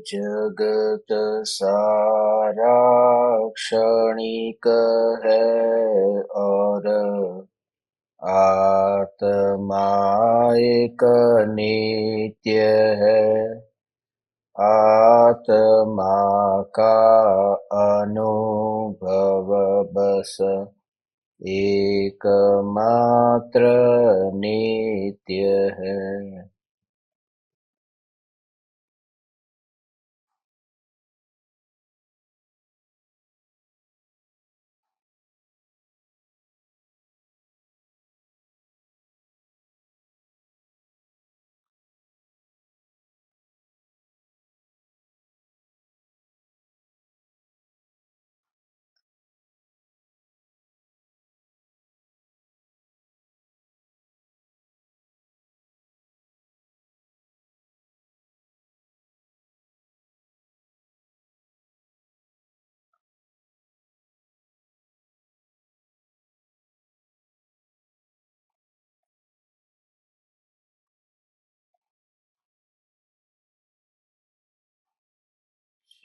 जगत सारा क्षणिक है और आत्मा एक नित्य है। आत्मा का अनुभव बस एकमात्र नित्य है।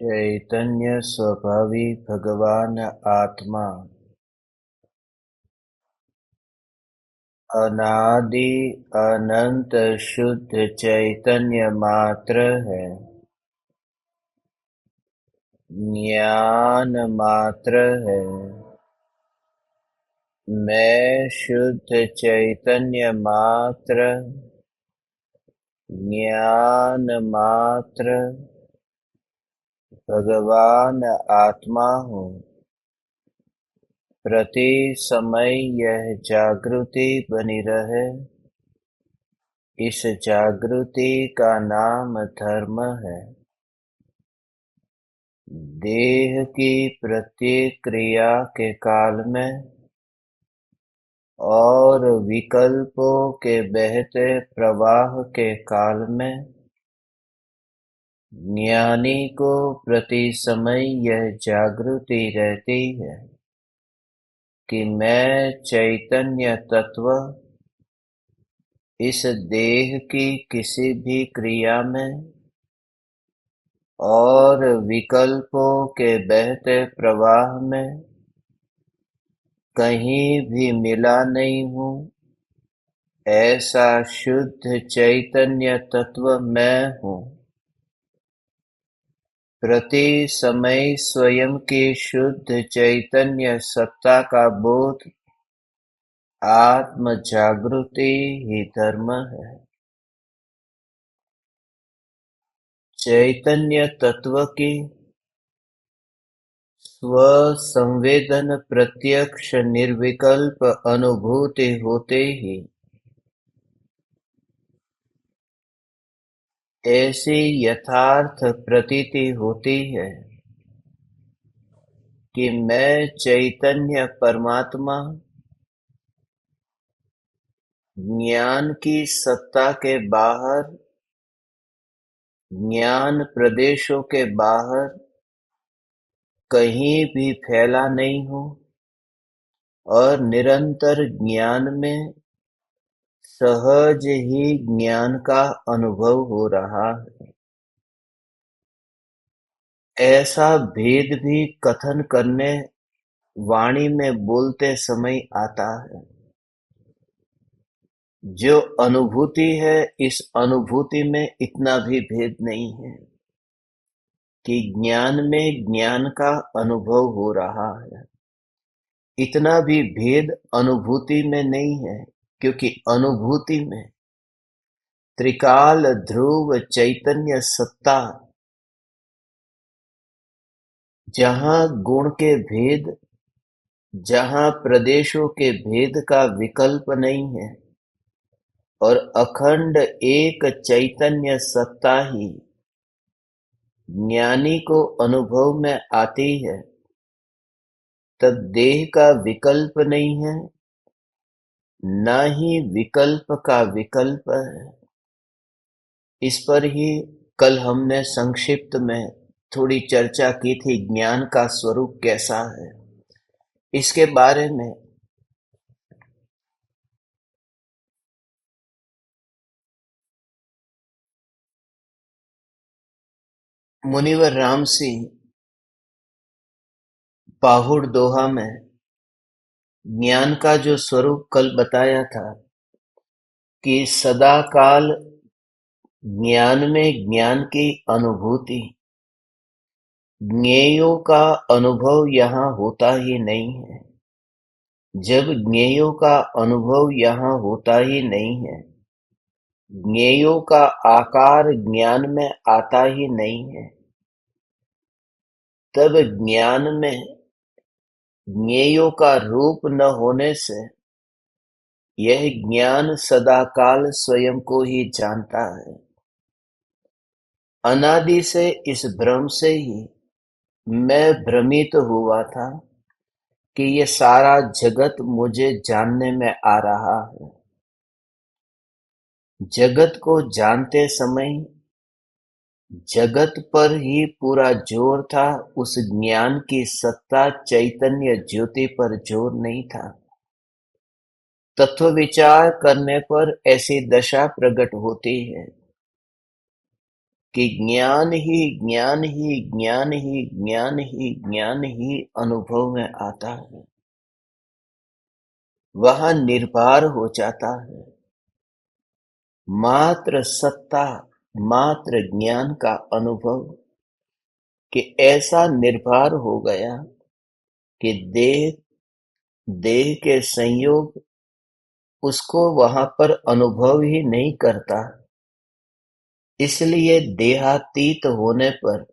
चैतन्य स्वभावी भगवान आत्मा अनादि अनंत शुद्ध चैतन्य मात्र है। ज्ञान मात्र है। मैं शुद्ध चैतन्य मात्र, ज्ञान मात्र भगवान आत्मा हूँ। प्रति समय यह जागृति बनी रहे, इस जागृति का नाम धर्म है। देह की प्रत्येक क्रिया के काल में और विकल्पों के बहते प्रवाह के काल में ज्ञानी को प्रति समय यह जागृति रहती है कि मैं चैतन्य तत्व इस देह की किसी भी क्रिया में और विकल्पों के बहते प्रवाह में कहीं भी मिला नहीं हूँ। ऐसा शुद्ध चैतन्य तत्व मैं हूँ। प्रति समय स्वयं की शुद्ध चैतन्य सत्ता का बोध आत्म जागृति ही धर्म है। चैतन्य तत्व की स्व-संवेदन प्रत्यक्ष निर्विकल्प अनुभूति होते ही ऐसी यथार्थ प्रतीति होती है कि मैं चैतन्य परमात्मा ज्ञान की सत्ता के बाहर, ज्ञान प्रदेशों के बाहर कहीं भी फैला नहीं हूँ और निरंतर ज्ञान में सहज ही ज्ञान का अनुभव हो रहा है। ऐसा भेद भी कथन करने वाणी में बोलते समय आता है। जो अनुभूति है, इस अनुभूति में इतना भी भेद नहीं है कि ज्ञान में ज्ञान का अनुभव हो रहा है। इतना भी भेद अनुभूति में नहीं है, क्योंकि अनुभूति में त्रिकाल ध्रुव चैतन्य सत्ता, जहाँ गुण के भेद, जहाँ प्रदेशों के भेद का विकल्प नहीं है और अखंड एक चैतन्य सत्ता ही ज्ञानी को अनुभव में आती है, तब देह का विकल्प नहीं है, न ही विकल्प का विकल्प है। इस पर ही कल हमने संक्षिप्त में थोड़ी चर्चा की थी। ज्ञान का स्वरूप कैसा है, इसके बारे में मुनिवर राम सिंह पाहुड़ दोहा में ज्ञान का जो स्वरूप कल बताया था कि सदा काल ज्ञान में ज्ञान की अनुभूति, ज्ञेयों का अनुभव यहाँ होता ही नहीं है। जब ज्ञेयों का अनुभव यहाँ होता ही नहीं है, ज्ञेयों का आकार ज्ञान में आता ही नहीं है, तब ज्ञान में ज्ञेयों का रूप न होने से यह ज्ञान सदाकाल स्वयं को ही जानता है। अनादि से इस भ्रम से ही मैं भ्रमित हुआ था कि ये सारा जगत मुझे जानने में आ रहा है। जगत को जानते समय जगत पर ही पूरा जोर था, उस ज्ञान की सत्ता चैतन्य ज्योति पर जोर नहीं था। तत्व विचार करने पर ऐसी दशा प्रकट होती है कि ज्ञान ही ज्ञान ही ज्ञान ही ज्ञान ही ज्ञान ही अनुभव में आता है, वहां निर्भर हो जाता है। मात्र सत्ता, मात्र ज्ञान का अनुभव कि ऐसा निर्भर हो गया कि देह देह के संयोग उसको वहां पर अनुभव ही नहीं करता। इसलिए देहातीत होने पर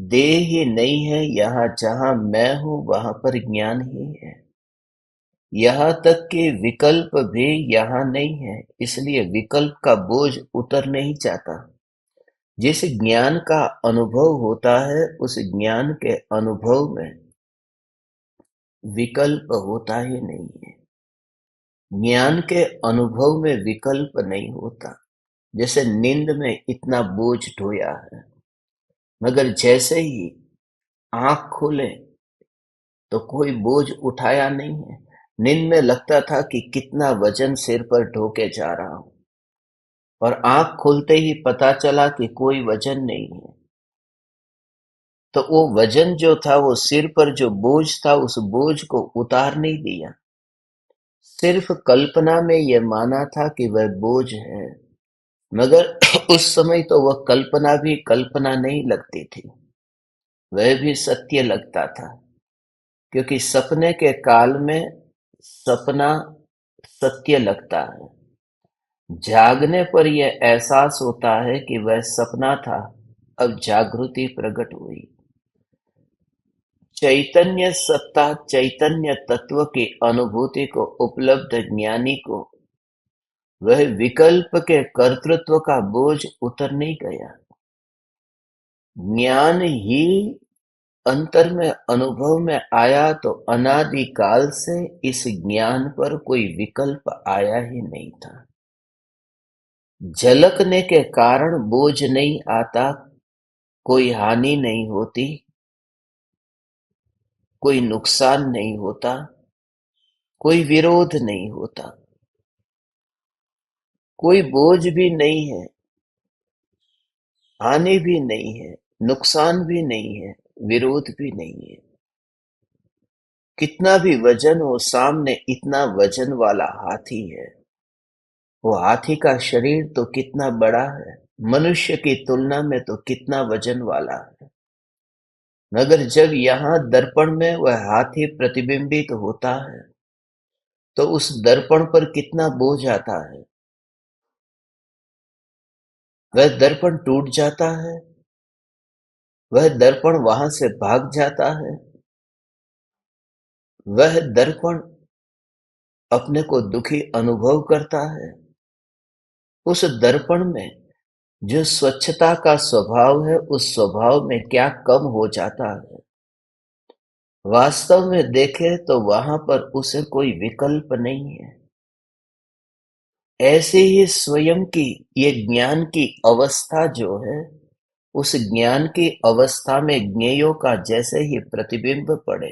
देह ही नहीं है, यहाँ जहां मैं हूं वहां पर ज्ञान ही है। यहाँ तक कि विकल्प भी यहाँ नहीं है, इसलिए विकल्प का बोझ उतर नहीं जाता। जिस ज्ञान का अनुभव होता है उस ज्ञान के अनुभव में विकल्प होता ही नहीं है। ज्ञान के अनुभव में विकल्प नहीं होता। जैसे नींद में इतना बोझ ढोया है, मगर जैसे ही आंख खुले तो कोई बोझ उठाया नहीं है। नींद में लगता था कि कितना वजन सिर पर ढो के जा रहा हूं, और आंख खुलते ही पता चला कि कोई वजन नहीं है। तो वो वजन जो था, वो सिर पर जो बोझ था, उस बोझ को उतार नहीं दिया। सिर्फ कल्पना में ये माना था कि वह बोझ है, मगर उस समय तो वह कल्पना भी कल्पना नहीं लगती थी, वह भी सत्य लगता था। क्योंकि सपने के काल में सपना सत्य लगता है। जागने पर यह एहसास होता है कि वह सपना था, अब जागृति प्रकट हुई। चैतन्य सत्ता, चैतन्य तत्व की अनुभूति को उपलब्ध ज्ञानी को वह विकल्प के कर्तृत्व का बोझ उतर नहीं गया। ज्ञान ही अंतर में अनुभव में आया तो अनादि काल से इस ज्ञान पर कोई विकल्प आया ही नहीं था। झलकने के कारण बोझ नहीं आता, कोई हानि नहीं होती, कोई नुकसान नहीं होता, कोई विरोध नहीं होता, कोई बोझ भी नहीं है, हानि भी नहीं है, नुकसान भी नहीं है, विरोध भी नहीं है। कितना भी वजन हो, सामने इतना वजन वाला हाथी है, वो हाथी का शरीर तो कितना बड़ा है, मनुष्य की तुलना में तो कितना वजन वाला है, मगर जब यहाँ दर्पण में वह हाथी प्रतिबिंबित होता है तो उस दर्पण पर कितना बोझ आता है। वह दर्पण टूट जाता है, वह दर्पण वहां से भाग जाता है, वह दर्पण अपने को दुखी अनुभव करता है। उस दर्पण में जो स्वच्छता का स्वभाव है, उस स्वभाव में क्या कम हो जाता है। वास्तव में देखें तो वहां पर उसे कोई विकल्प नहीं है। ऐसे ही स्वयं की ये ज्ञान की अवस्था जो है, उस ज्ञान की अवस्था में ज्ञेयों का जैसे ही प्रतिबिंब पड़े,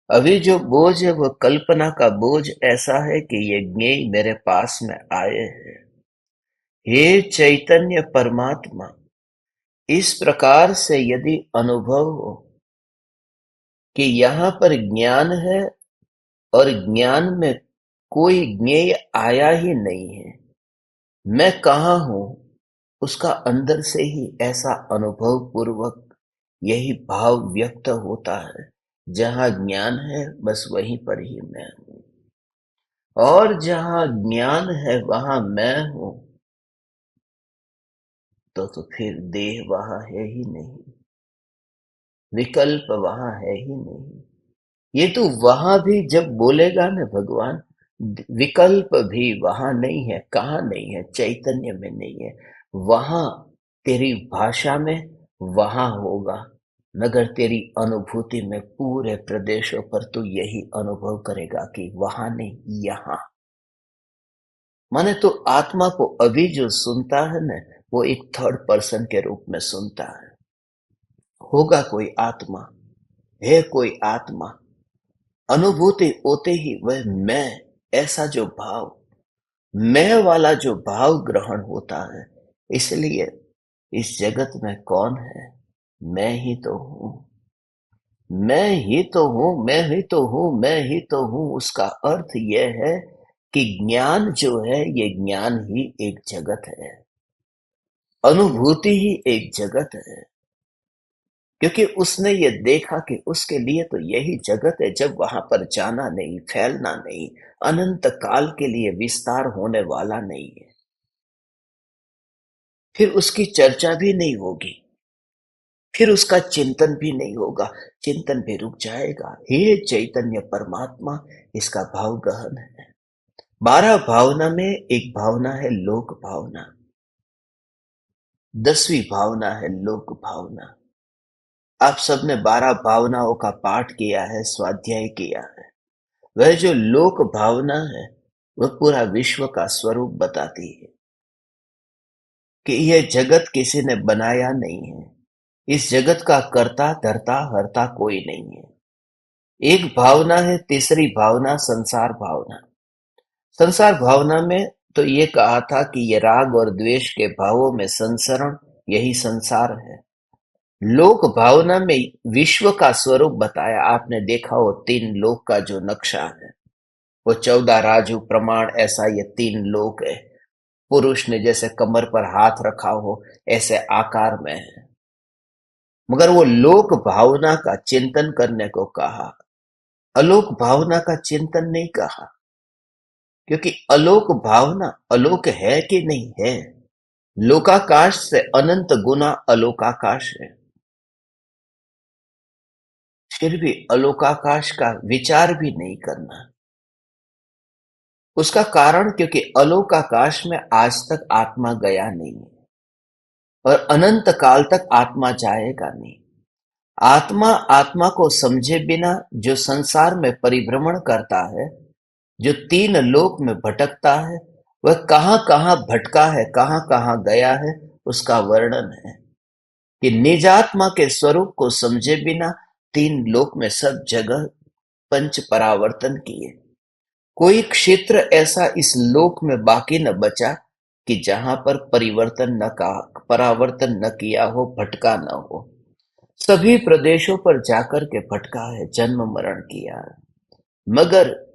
अभी जो बोझ है वह कल्पना का बोझ ऐसा है कि ये ज्ञेय मेरे पास में आए हैं। हे चैतन्य परमात्मा, इस प्रकार से यदि अनुभव हो कि यहाँ पर ज्ञान है और ज्ञान में कोई ज्ञेय आया ही नहीं है, मैं कहाँ हूँ, उसका अंदर से ही ऐसा अनुभव पूर्वक यही भाव व्यक्त होता है, जहाँ ज्ञान है बस वहीं पर ही मैं हूँ, और जहाँ ज्ञान है वहां मैं हूँ, तो फिर देह वहां है ही नहीं, विकल्प वहां है ही नहीं। ये तो वहां भी जब बोलेगा ना भगवान, विकल्प भी वहां नहीं है। कहाँ नहीं है? चैतन्य में नहीं है। वहां तेरी भाषा में वहां होगा, मगर तेरी अनुभूति में पूरे प्रदेशों पर तू यही अनुभव करेगा कि वहां नहीं, यहाँ। माने तो आत्मा को अभी जो सुनता है ना, वो एक थर्ड पर्सन के रूप में सुनता है। होगा कोई आत्मा, है कोई आत्मा, अनुभूति होते ही वह मैं, ऐसा जो भाव, मैं वाला जो भाव ग्रहण होता है। इसलिए इस जगत में कौन है? मैं ही तो हूं, मैं ही तो हूं, मैं ही तो हूं, मैं ही तो हूं। उसका अर्थ यह है कि ज्ञान जो है, ये ज्ञान ही एक जगत है, अनुभूति ही एक जगत है। क्योंकि उसने ये देखा कि उसके लिए तो यही जगत है, जब वहां पर जाना नहीं, फैलना नहीं, अनंत काल के लिए विस्तार होने वाला नहीं है, फिर उसकी चर्चा भी नहीं होगी, फिर उसका चिंतन भी नहीं होगा, चिंतन भी रुक जाएगा। हे चैतन्य परमात्मा, इसका भाव गहन है। 12 भावना में एक भावना है लोक भावना, 10वीं भावना है लोक भावना। आप सबने 12 भावनाओं का पाठ किया है, स्वाध्याय किया है। वह जो लोक भावना है, वह पूरा विश्व का स्वरूप बताती है कि यह जगत किसी ने बनाया नहीं है, इस जगत का कर्ता धर्ता हर्ता कोई नहीं है। एक भावना है, तीसरी भावना संसार भावना। संसार भावना में तो ये कहा था कि ये राग और द्वेष के भावों में संसरण, यही संसार है। लोक भावना में विश्व का स्वरूप बताया। आपने देखा हो 3 लोक का जो नक्शा है, वो 14 राजू प्रमाण, ऐसा ये 3 लोक है। पुरुष ने जैसे कमर पर हाथ रखा हो, ऐसे आकार में है। मगर वो लोक भावना का चिंतन करने को कहा, अलोक भावना का चिंतन नहीं कहा। क्योंकि अलोक भावना अलोक है कि नहीं है, लोकाकाश से अनंत गुना अलोकाकाश है। फिर भी अलोकाकाश का विचार भी नहीं करना। उसका कारण, क्योंकि अलोकाकाश में आज तक आत्मा गया नहीं है और अनंत काल तक आत्मा जाएगा नहीं। आत्मा आत्मा को समझे बिना जो संसार में परिभ्रमण करता है, जो 3 लोक में भटकता है, वह कहाँ कहाँ भटका है, कहाँ कहाँ गया है, उसका वर्णन है कि निजात्मा के स्वरूप को समझे बिना 3 लोक में सब जगह पंच परावर्तन किए। कोई क्षेत्र ऐसा इस लोक में बाकी न बचा कि जहां पर परावर्तन न किया हो, भटका न हो। सभी प्रदेशों पर जाकर के भटका है, जन्म मरण किया है, मगर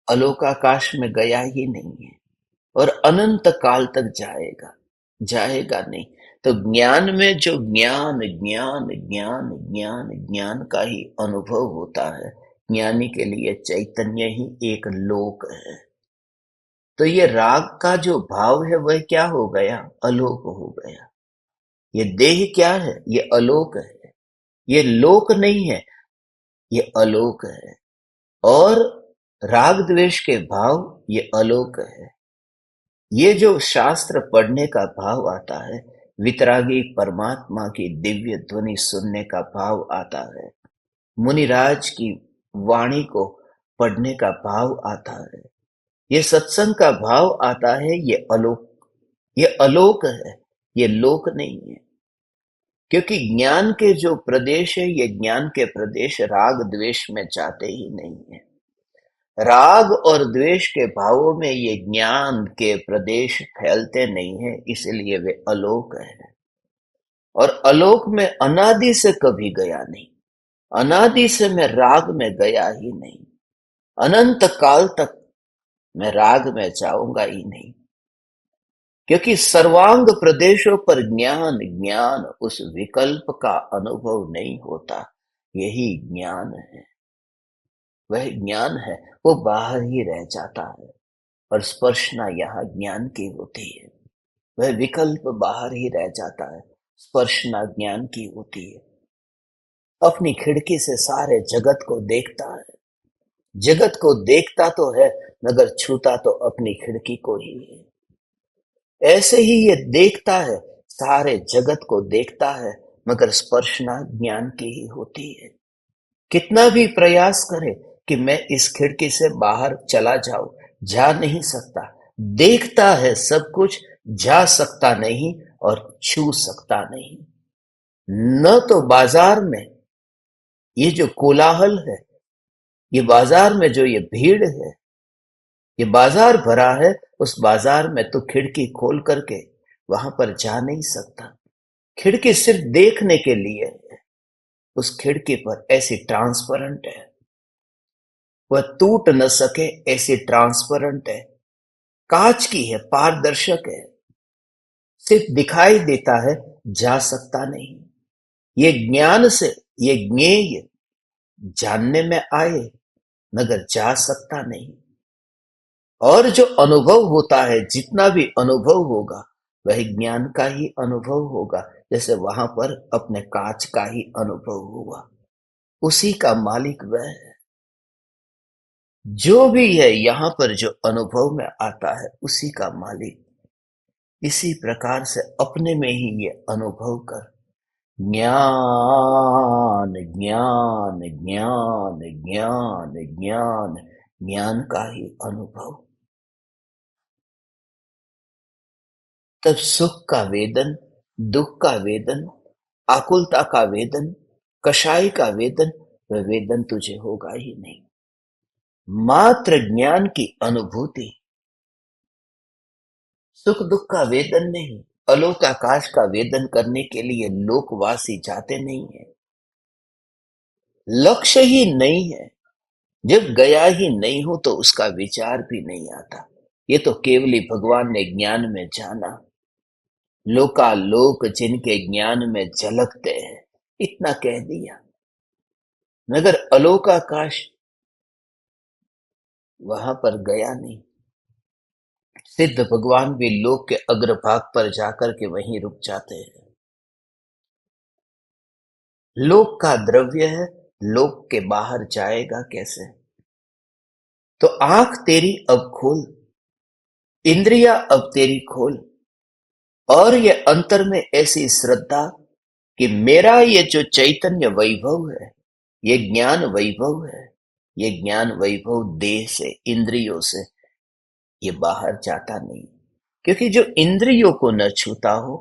अलोकाकाश में गया ही नहीं है और अनंत काल तक जाएगा, जाएगा नहीं। तो ज्ञान में जो ज्ञान ज्ञान ज्ञान ज्ञान ज्ञान का ही अनुभव होता है, ज्ञानी के लिए चैतन्य ही एक लोक है। तो ये राग का जो भाव है वह क्या हो गया? अलोक हो गया। ये देह क्या है? ये अलोक है। ये लोक नहीं है, ये अलोक है। और राग द्वेष के भाव, ये अलोक है। ये जो शास्त्र पढ़ने का भाव आता है, वितरागी परमात्मा की दिव्य ध्वनि सुनने का भाव आता है, मुनिराज की वाणी को पढ़ने का भाव आता है, ये सत्संग का भाव आता है, ये अलोक है, ये लोक नहीं है। क्योंकि ज्ञान के जो प्रदेश है, ये ज्ञान के प्रदेश राग द्वेष में जाते ही नहीं है। राग और द्वेष के भावों में ये ज्ञान के प्रदेश फैलते नहीं है, इसलिए वे अलोक है। और अलोक में अनादि से कभी गया नहीं, अनादि से मैं राग में गया ही नहीं, अनंत काल तक मैं राग में जाऊंगा ही नहीं, क्योंकि सर्वांग प्रदेशों पर ज्ञान ज्ञान उस विकल्प का अनुभव नहीं होता। यही ज्ञान है, वह ज्ञान है, वो बाहर ही रह जाता है। और स्पर्शना यहाँ ज्ञान की होती है, वह विकल्प बाहर ही रह जाता है, स्पर्शना ज्ञान की होती है। अपनी खिड़की से सारे जगत को देखता है, जगत को देखता तो है मगर छूता तो अपनी खिड़की को ही है। ऐसे ही ये देखता है, सारे जगत को देखता है, मगर स्पर्शना ज्ञान की ही होती है। कितना भी प्रयास करे कि मैं इस खिड़की से बाहर चला जाऊं, जा नहीं सकता। देखता है सब कुछ, जा सकता नहीं और छू सकता नहीं। न तो बाजार में ये जो कोलाहल है, ये बाजार में जो ये भीड़ है, ये बाजार भरा है, उस बाजार में तो खिड़की खोल करके वहां पर जा नहीं सकता। खिड़की सिर्फ देखने के लिए है, उस खिड़की पर ऐसी ट्रांसपेरेंट है, वह टूट न सके ऐसी ट्रांसपेरेंट है, कांच की है, पारदर्शक है, सिर्फ दिखाई देता है, जा सकता नहीं। ये ज्ञान से ये ज्ञेय जानने में आए मगर जा सकता नहीं। और जो अनुभव होता है, जितना भी अनुभव होगा वह ज्ञान का ही अनुभव होगा। जैसे वहां पर अपने कांच का ही अनुभव हुआ, उसी का मालिक वह है। जो भी है यहाँ पर जो अनुभव में आता है उसी का मालिक। इसी प्रकार से अपने में ही ये अनुभव कर, ज्ञान ज्ञान ज्ञान ज्ञान ज्ञान ज्ञान का ही अनुभव। तब सुख का वेदन, दुख का वेदन, आकुलता का वेदन, कषाय का वेदन, वह वेदन तुझे होगा ही नहीं। मात्र ज्ञान की अनुभूति, सुख दुख का वेदन नहीं। अलोक आकाश का वेदन करने के लिए लोकवासी जाते नहीं है, लक्ष्य ही नहीं है। जब गया ही नहीं हो तो उसका विचार भी नहीं आता। ये तो केवली भगवान ने ज्ञान में जाना, लोकालोक जिनके ज्ञान में झलकते हैं, इतना कह दिया। मगर अलोक आकाश वहां पर गया नहीं। सिद्ध भगवान भी लोक के अग्रभाग पर जाकर के वहीं रुक जाते हैं। लोक का द्रव्य है, लोक के बाहर जाएगा कैसे? तो आंख तेरी अब खोल, इंद्रिया अब तेरी खोल, और ये अंतर में ऐसी श्रद्धा कि मेरा ये जो चैतन्य वैभव है, ये ज्ञान वैभव है, ये ज्ञान वैभव देह से, इंद्रियों से ये बाहर जाता नहीं। क्योंकि जो इंद्रियों को न छूता हो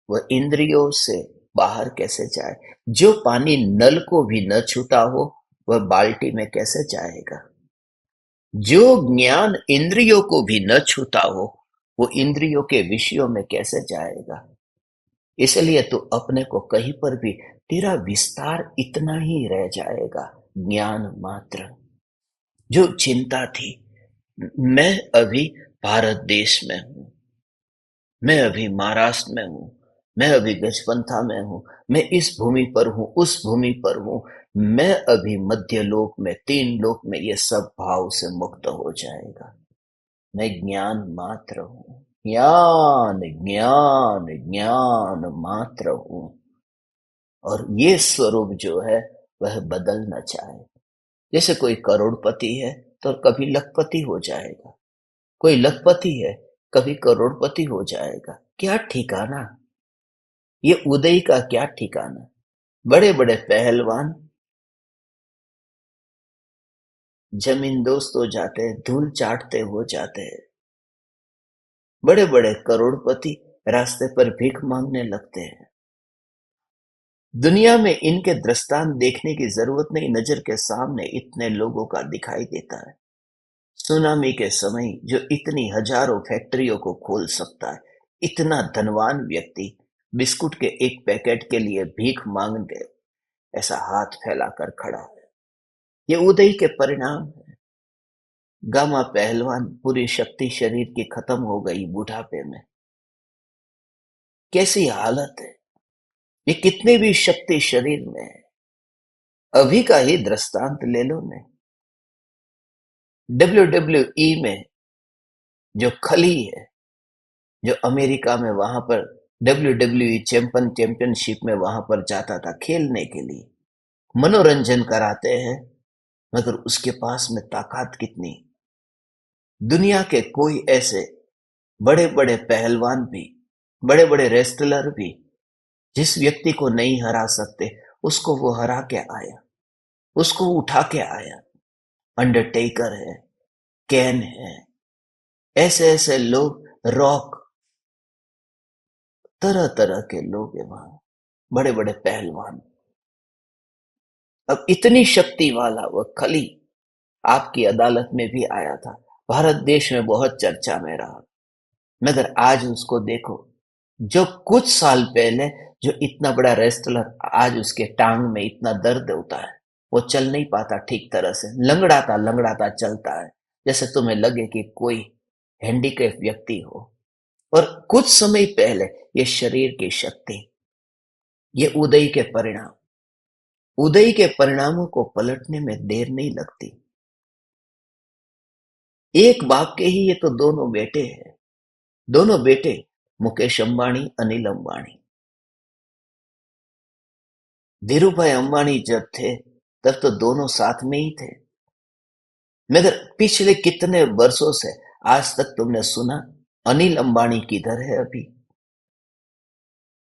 वह इंद्रियों से बाहर कैसे जाए? जो पानी नल को भी न छूता हो वह बाल्टी में कैसे जाएगा? जो ज्ञान इंद्रियों को भी न छूता हो वो इंद्रियों के विषयों में कैसे जाएगा? इसलिए तू अपने को कहीं पर भी, तेरा विस्तार इतना ही रह जाएगा, ज्ञान मात्र। जो चिंता थी, मैं अभी भारत देश में हूं, मैं अभी महाराष्ट्र में हूं, मैं अभी गजपंथा में हूं, मैं इस भूमि पर हूं, उस भूमि पर हूं, मैं अभी मध्य लोक में, तीन लोक में, ये सब भाव से मुक्त हो जाएगा। मैं ज्ञान मात्र हूं, ज्ञान ज्ञान ज्ञान मात्र हूं। और ये स्वरूप जो है वह बदलना चाहे। जैसे कोई करोड़पति है तो कभी लखपति हो जाएगा, कोई लखपति है कभी करोड़पति हो जाएगा। क्या ठिकाना, ये उदय का क्या ठिकाना। बड़े बड़े पहलवान जमीन दोस्त हो जाते हैं, धूल चाटते हो जाते हैं। बड़े बड़े करोड़पति रास्ते पर भीख मांगने लगते हैं। दुनिया में इनके दृष्टांत देखने की जरूरत नहीं, नजर के सामने इतने लोगों का दिखाई देता है। सुनामी के समय जो इतनी हजारों फैक्ट्रियों को खोल सकता है, इतना धनवान व्यक्ति बिस्कुट के एक पैकेट के लिए भीख मांगने ऐसा हाथ फैलाकर खड़ा है। ये उदय के परिणाम है। गामा पहलवान, पूरी शक्ति शरीर की खत्म हो गई बुढ़ापे में। कैसी हालत है। ये कितने भी शक्ति शरीर में है। अभी का ही दृष्टांत ले लो ने, WWE में जो खली है, जो अमेरिका में वहां पर WWE चैंपियनशिप में वहां पर जाता था खेलने के लिए, मनोरंजन कराते हैं, मगर उसके पास में ताकत कितनी। दुनिया के कोई ऐसे बड़े बड़े पहलवान भी, बड़े बड़े रेसलर भी जिस व्यक्ति को नहीं हरा सकते, उसको वो हरा के आया, उसको उठा के आया। अंडरटेकर है, कैन है, ऐसे ऐसे लोग, रॉक, तरह तरह के लोग हैं वहां, बड़े बड़े पहलवान। अब इतनी शक्ति वाला वह खली आपकी अदालत में भी आया था, भारत देश में बहुत चर्चा में रहा, मगर आज उसको देखो, जो कुछ साल पहले जो इतना बड़ा रेसलर, आज उसके टांग में इतना दर्द होता है, वो चल नहीं पाता ठीक तरह से, लंगड़ाता लंगड़ाता चलता है, जैसे तुम्हें लगे कि कोई हैंडीकैप व्यक्ति हो। और कुछ समय पहले ये शरीर की शक्ति, ये उदय के परिणाम, उदय के परिणामों को पलटने में देर नहीं लगती। एक बाप के ही ये तो दोनों बेटे हैं, दोनों बेटे मुकेश अंबानी, अनिल अंबानी। धीरूभाई अंबानी जब थे तब तो दोनों साथ में ही थे, मगर पिछले कितने वर्षों से आज तक तुमने सुना अनिल अंबानी किधर है अभी।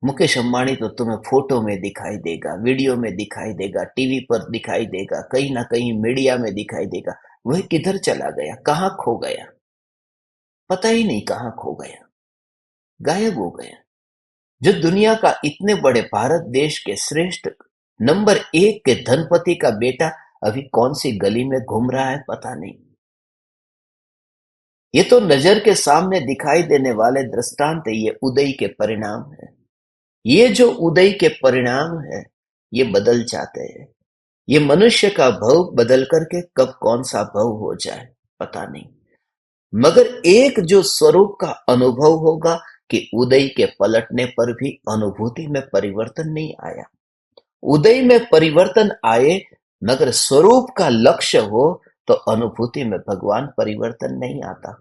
मुकेश अंबानी तो तुम्हें फोटो में दिखाई देगा, वीडियो में दिखाई देगा, टीवी पर दिखाई देगा, कहीं ना कहीं मीडिया में दिखाई देगा। वह किधर चला गया, कहाँ खो गया, पता ही नहीं कहाँ खो गया, गायब हो गया। जो दुनिया का इतने बड़े भारत देश के श्रेष्ठ नंबर 1 के धनपति का बेटा अभी कौन सी गली में घूम रहा है पता नहीं। ये तो नजर के सामने दिखाई देने वाले दृष्टांत है, ये उदय के परिणाम है। ये जो उदय के परिणाम है, ये बदल जाते हैं। ये मनुष्य का भव बदल करके कब कौन सा भव हो जाए पता नहीं, मगर एक जो स्वरूप का अनुभव होगा कि उदय के पलटने पर भी अनुभूति में परिवर्तन नहीं आया। उदय में परिवर्तन आए मगर स्वरूप का लक्ष्य हो तो अनुभूति में भगवान परिवर्तन नहीं आता।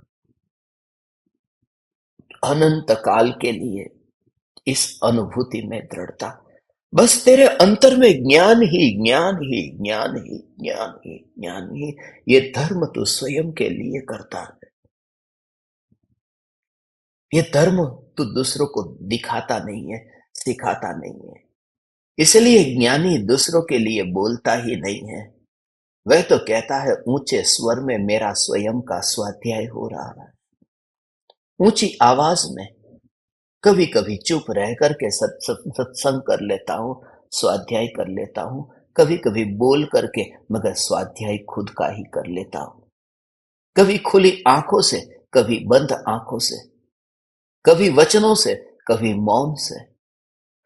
अनंत काल के लिए इस अनुभूति में दृढ़ता, बस तेरे अंतर में ज्ञान ही ज्ञान ही ज्ञान ही ज्ञान ही ज्ञान ही। ये धर्म तू स्वयं के लिए करता है, ये धर्म तू दूसरों को दिखाता नहीं है, सिखाता नहीं है। इसलिए ज्ञानी दूसरों के लिए बोलता ही नहीं है, वह तो कहता है ऊंचे स्वर में मेरा स्वयं का स्वाध्याय हो रहा है, ऊंची आवाज में। कभी कभी चुप रह करके सत्संग कर लेता हूं, स्वाध्याय कर लेता हूं, कभी कभी बोल करके मगर स्वाध्याय खुद का ही कर लेता हूं। कभी खुली आंखों से, कभी बंद आंखों से, कभी वचनों से, कभी मौन से,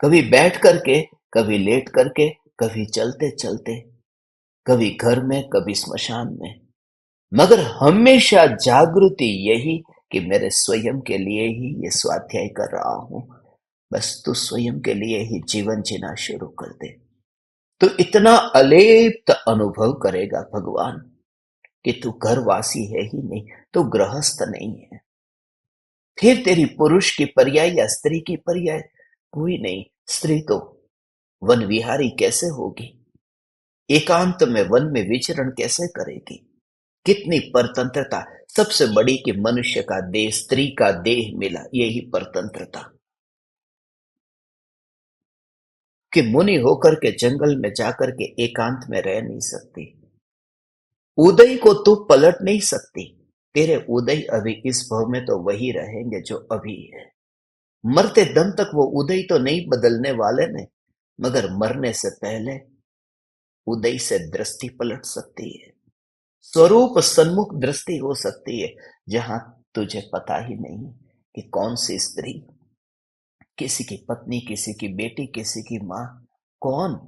कभी बैठ करके, कभी लेट करके, कभी चलते चलते, कभी घर में, कभी स्मशान में, मगर हमेशा जागृति यही कि मेरे स्वयं के लिए ही ये स्वाध्याय कर रहा हूं। बस तू स्वयं के लिए ही जीवन जीना शुरू कर दे, तो इतना अलेप्त अनुभव करेगा भगवान कि तू घरवासी है ही नहीं, तू गृहस्थ नहीं है। फिर तेरी पुरुष की पर्याय या स्त्री की पर्याय कोई नहीं। स्त्री तो वन विहारी कैसे होगी, एकांत में वन में विचरण कैसे करेगी, कितनी परतंत्रता। सबसे बड़ी कि मनुष्य का देह, स्त्री का देह मिला, यही परतंत्रता। कि मुनि होकर के जंगल में जाकर के एकांत में रह नहीं सकती, उदय को तू पलट नहीं सकती। तेरे उदय अभी इस भव में तो वही रहेंगे जो अभी है। मरते दम तक वो उदय तो नहीं बदलने वाले ने, मगर मरने से पहले उदय से दृष्टि पलट सकती है। स्वरूप सन्मुख दृष्टि हो सकती है, जहां तुझे पता ही नहीं कि कौन सी स्त्री, किसी की पत्नी, किसी की बेटी, किसी की माँ, कौन।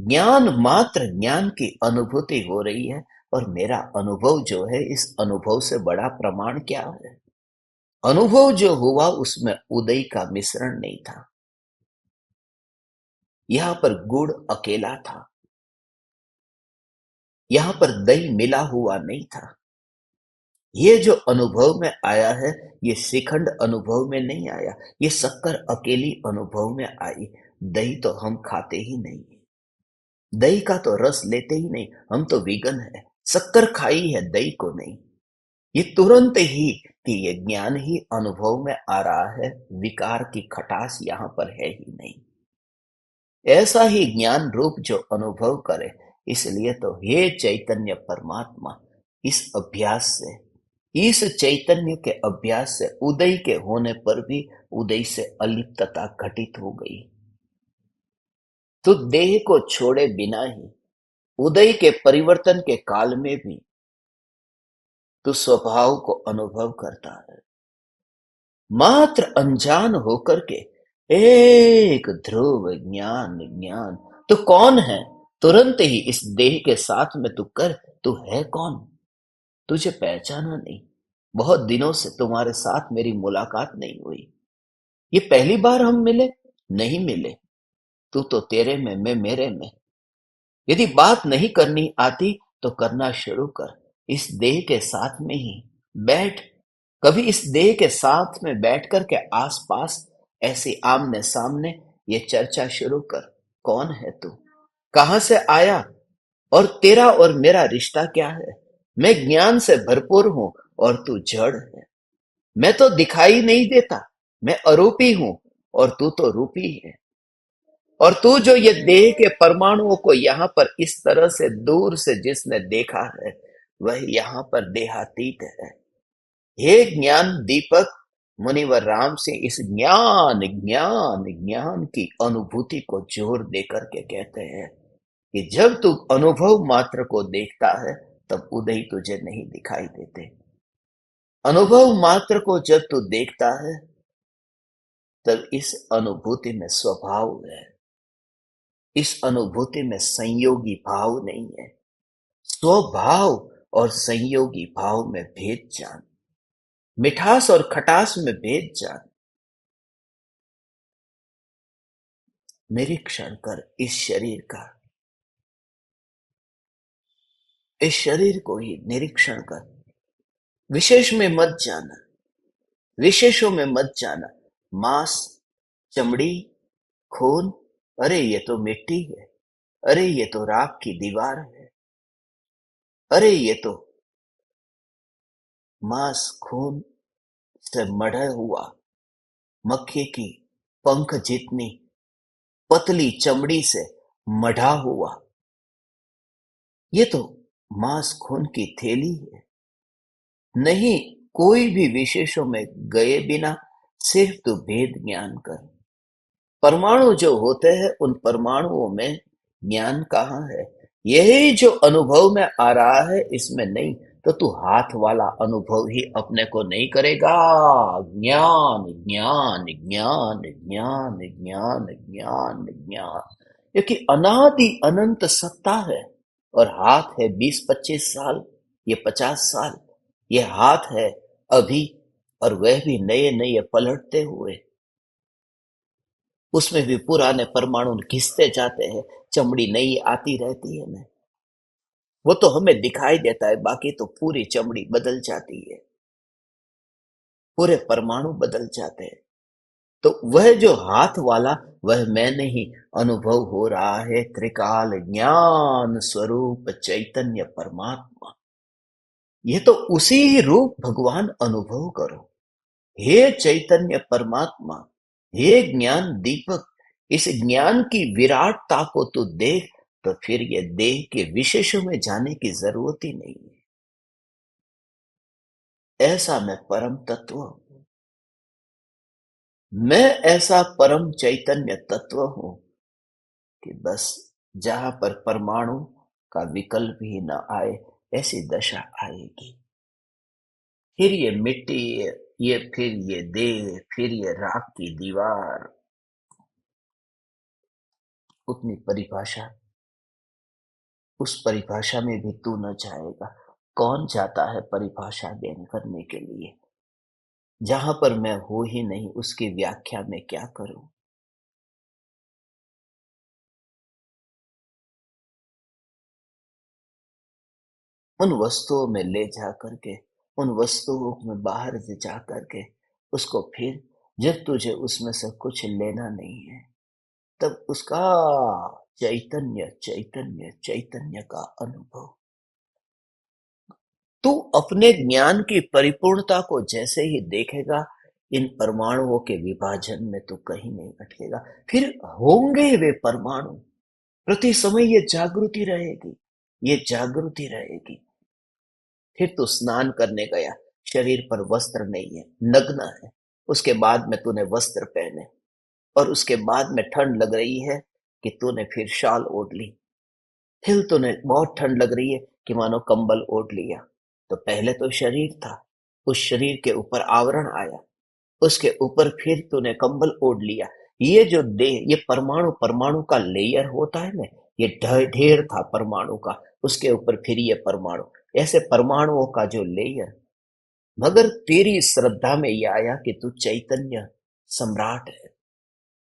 ज्ञान मात्र ज्ञान की अनुभूति हो रही है, और मेरा अनुभव जो है, इस अनुभव से बड़ा प्रमाण क्या है? अनुभव जो हुआ उसमें उदय का मिश्रण नहीं था। यहां पर गुड़ अकेला था, यहां पर दही मिला हुआ नहीं था। ये जो अनुभव में आया है, ये शिखंड अनुभव में नहीं आया, ये शक्कर अकेली अनुभव में आई। दही तो हम खाते ही नहीं, दही का तो रस लेते ही नहीं, हम तो वीगन है। शक्कर खाई है, दही को नहीं। ये तुरंत ही कि ये ज्ञान ही अनुभव में आ रहा है, विकार की खटास यहां पर है ही नहीं। ऐसा ही ज्ञान रूप जो अनुभव करे। इसलिए तो हे चैतन्य परमात्मा, इस अभ्यास से, इस चैतन्य के अभ्यास से उदय के होने पर भी उदय से अलिप्तता घटित हो गई। तो देह को छोड़े बिना ही उदय के परिवर्तन के काल में भी तू स्वभाव को अनुभव करता है। मात्र अनजान होकर के एक ध्रुव ज्ञान ज्ञान। तू कौन है? तुरंत ही इस देह के साथ में तू कर, तू है कौन? तुझे पहचाना नहीं। बहुत दिनों से तुम्हारे साथ मेरी मुलाकात नहीं हुई। ये पहली बार हम मिले? नहीं मिले। तू तो तेरे में, मैं मेरे में। यदि बात नहीं करनी आती तो करना शुरू कर। इस देह के साथ में ही बैठ। कभी इस देह के साथ में बैठ कर के आसपास ऐसे आमने सामने ये चर्चा शुरू कर। कौन है तू? कहां से आया? और तेरा और मेरा रिश्ता क्या है? मैं ज्ञान से भरपूर हूं और तू जड़ है। मैं तो दिखाई नहीं देता, मैं अरूपी हूं और तू तो रूपी है। और तू जो ये देह के परमाणुओं को यहाँ पर इस तरह से दूर से जिसने देखा है, वह यहाँ पर देहातीत है। हे ज्ञान दीपक, मुनिवर राम से इस ज्ञान ज्ञान ज्ञान की अनुभूति को जोर देकर के कहते हैं कि जब तू अनुभव मात्र को देखता है, तब उदय तुझे नहीं दिखाई देते। अनुभव मात्र को जब तू देखता है, तब इस अनुभूति में स्वभाव है। इस अनुभूति में संयोगी भाव नहीं है। स्वभाव और संयोगी भाव में भेद जान, मिठास और खटास में भेद जान। निरीक्षण कर इस शरीर का, इस शरीर को ही निरीक्षण कर। विशेष में मत जाना, विशेषों में मत जाना। मांस, चमड़ी, खून, अरे ये तो मिट्टी है, अरे ये तो राख की दीवार है, अरे ये तो मांस खून से मढ़ा हुआ मक्खी की पंख जितनी पतली चमड़ी से मढ़ा हुआ, ये तो मांस खून की थैली है। नहीं, कोई भी विशेषों में गए बिना सिर्फ तू भेद ज्ञान कर। परमाणु जो होते हैं, उन परमाणुओं में ज्ञान कहाँ है? यही जो अनुभव में आ रहा है, इसमें नहीं। तो तू हाथ वाला अनुभव ही अपने को नहीं करेगा। ज्ञान ज्ञान ज्ञान ज्ञान ज्ञान ज्ञान ज्ञान, क्योंकि अनादि अनंत सत्ता है। और हाथ है 20-25 साल, ये 50 साल, ये हाथ है अभी, और वह भी नए नए पलटते हुए। उसमें भी पुराने परमाणु घिसते जाते हैं, चमड़ी नई आती रहती है ना। वो तो हमें दिखाई देता है, बाकी तो पूरी चमड़ी बदल जाती है, पूरे परमाणु बदल जाते हैं। तो वह जो हाथ वाला, वह मैं नहीं, अनुभव हो रहा है त्रिकाल ज्ञान स्वरूप चैतन्य परमात्मा। ये तो उसी ही रूप भगवान अनुभव करो। हे चैतन्य परमात्मा, हे ज्ञान दीपक, इस ज्ञान की विराटता को तू देख, तो फिर ये देह के विशेषों में जाने की जरूरत ही नहीं है। ऐसा मैं परम तत्व हूं, मैं ऐसा परम चैतन्य तत्व हूं कि बस जहां पर परमाणु का विकल्प ही न आए, ऐसी दशा आएगी। फिर ये मिट्टी, ये फिर ये देह, फिर ये राख की दीवार, उतनी परिभाषा, उस परिभाषा में भी तू न जाएगा। कौन जाता है परिभाषा देने करने के लिए, जहां पर मैं हूं ही नहीं, उसकी व्याख्या में क्या करूं। उन वस्तुओं में ले जा करके, उन वस्तुओं में बाहर से जा करके उसको फिर, जब तुझे उसमें से कुछ लेना नहीं है, तब उसका चैतन्य चैतन्य चैतन्य का अनुभव। तू अपने ज्ञान की परिपूर्णता को जैसे ही देखेगा, इन परमाणुओं के विभाजन में तू कहीं नहीं अटकेगा। फिर होंगे वे परमाणु, प्रति समय ये जागृति रहेगी, ये जागृति रहेगी। फिर तू स्नान करने गया, शरीर पर वस्त्र नहीं है, नग्न है। उसके बाद में तूने वस्त्र पहने, और उसके बाद में ठंड लग रही है कि तूने फिर शाल ओढ़ ली। फिर तूने बहुत ठंड लग रही है कि मानो कंबल ओढ़ लिया। तो पहले तो शरीर था, उस शरीर के ऊपर आवरण आया, उसके ऊपर फिर तूने कंबल ओढ़ लिया। ये जो देह, ये परमाणु, परमाणु का लेयर होता है ना, ये ढेर था परमाणु का, उसके ऊपर फिर ये परमाणु, ऐसे परमाणुओं का जो लेयर। मगर तेरी श्रद्धा में ये आया कि तू चैतन्य सम्राट है,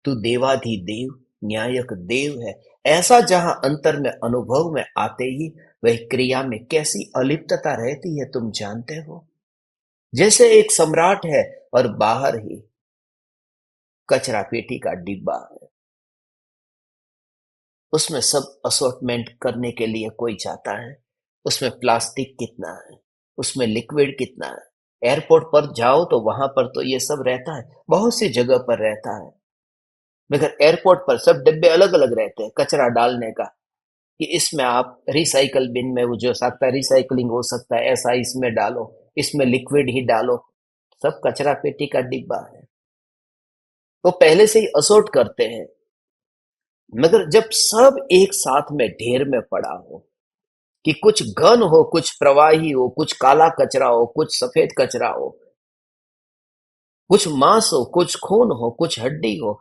तू देवाधिदेव न्यायक देव है। ऐसा जहां अंतर में अनुभव में आते ही वह क्रिया में कैसी अलिप्तता रहती है तुम जानते हो। जैसे एक सम्राट है और बाहर ही कचरा पेटी का डिब्बा है, उसमें सब असॉर्टमेंट करने के लिए कोई जाता है, उसमें प्लास्टिक कितना है, उसमें लिक्विड कितना है। एयरपोर्ट पर जाओ तो वहां पर तो ये सब रहता है, बहुत सी जगह पर रहता है, मगर एयरपोर्ट पर सब डिब्बे अलग अलग रहते हैं कचरा डालने का, कि इसमें आप रिसाइकल बिन में, वो जो सकता है रिसाइकलिंग हो सकता है, ऐसा इसमें डालो, इसमें लिक्विड ही डालो। सब कचरा पेटी का डिब्बा है, वो पहले से ही असोर्ट करते हैं। मगर जब सब एक साथ में ढेर में पड़ा हो, कि कुछ घन हो, कुछ प्रवाही हो, कुछ काला कचरा हो, कुछ सफेद कचरा हो, कुछ मांस हो, कुछ खून हो, कुछ हड्डी हो,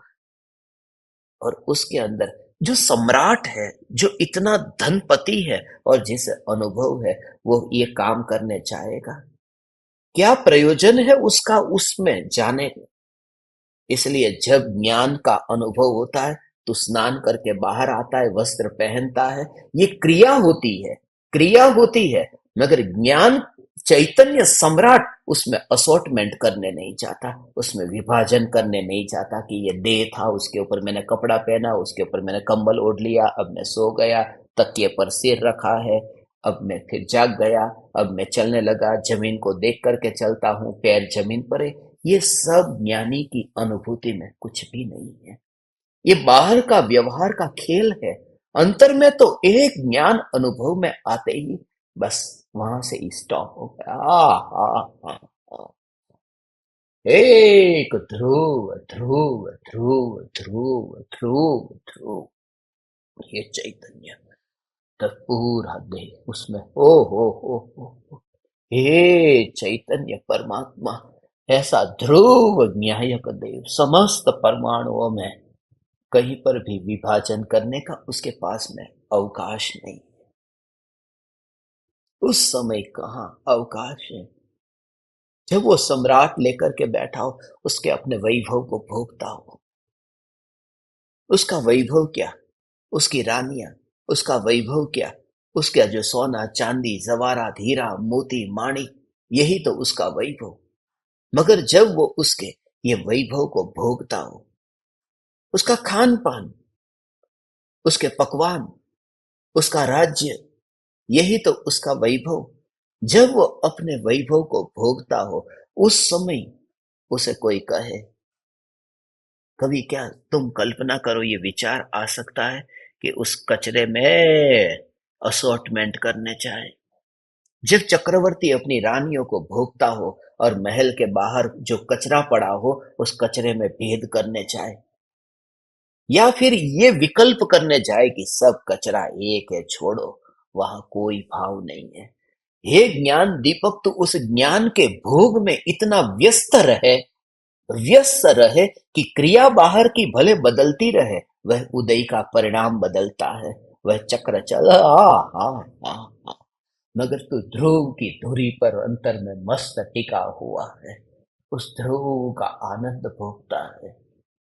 और उसके अंदर जो सम्राट है, जो इतना धनपति है और जिसे अनुभव है, वो ये काम करने चाहेगा? क्या प्रयोजन है उसका उसमें जाने का? इसलिए जब ज्ञान का अनुभव होता है तो स्नान करके बाहर आता है, वस्त्र पहनता है, ये क्रिया होती है, क्रिया होती है। मगर ज्ञान चैतन्य सम्राट उसमें असॉर्टमेंट करने नहीं चाहता, उसमें विभाजन करने नहीं चाहता कि ये देह था, उसके ऊपर मैंने कपड़ा पहना, उसके ऊपर मैंने कंबल ओढ़ लिया, अब मैं सो गया, तकिए पर सिर रखा है, अब मैं फिर जाग गया, अब मैं चलने लगा, जमीन को देख करके चलता हूं, पैर जमीन पर है। ये सब ज्ञानी की अनुभूति में कुछ भी नहीं है, ये बाहर का व्यवहार का खेल है। अंतर में तो एक ज्ञान अनुभव में आते ही बस वहां से ही स्टॉप हो गया। एक ध्रुव ध्रुव ध्रुव ध्रुव ध्रुव ध्रुव, ये चैतन्य, तो पूरा देह उसमें हो। हे चैतन्य परमात्मा, ऐसा ध्रुव न्यायक देव, समस्त परमाणुओं में कहीं पर भी विभाजन करने का उसके पास में अवकाश नहीं। उस समय कहाँ अवकाश है? जब वो सम्राट लेकर के बैठा हो, उसके अपने वैभव को भोगता हो। उसका वैभव क्या? उसकी रानियां, उसका वैभव क्या? उसका जो सोना चांदी जवारात हीरा मोती माणिक, यही तो उसका वैभव। मगर जब वो उसके ये वैभव को भोगता हो, उसका खान पान, उसके पकवान, उसका राज्य, यही तो उसका वैभव। जब वो अपने वैभव को भोगता हो, उस समय उसे कोई कहे, कभी क्या तुम कल्पना करो, ये विचार आ सकता है कि उस कचरे में असॉर्टमेंट करने चाहे? जब चक्रवर्ती अपनी रानियों को भोगता हो और महल के बाहर जो कचरा पड़ा हो, उस कचरे में भेद करने चाहे, या फिर ये विकल्प करने जाए कि सब कचरा एक है, छोड़ो, वहां कोई भाव नहीं है, हे ज्ञान दीपक, तू उस ज्ञान के भोग में इतना व्यस्त रहे कि क्रिया बाहर की भले बदलती रहे, वह उदय का परिणाम बदलता है। वह चक्र चल आ, मगर तू ध्रुव की धुरी पर अंतर में मस्त टिका हुआ है, उस ध्रुव का आनंद भोगता है।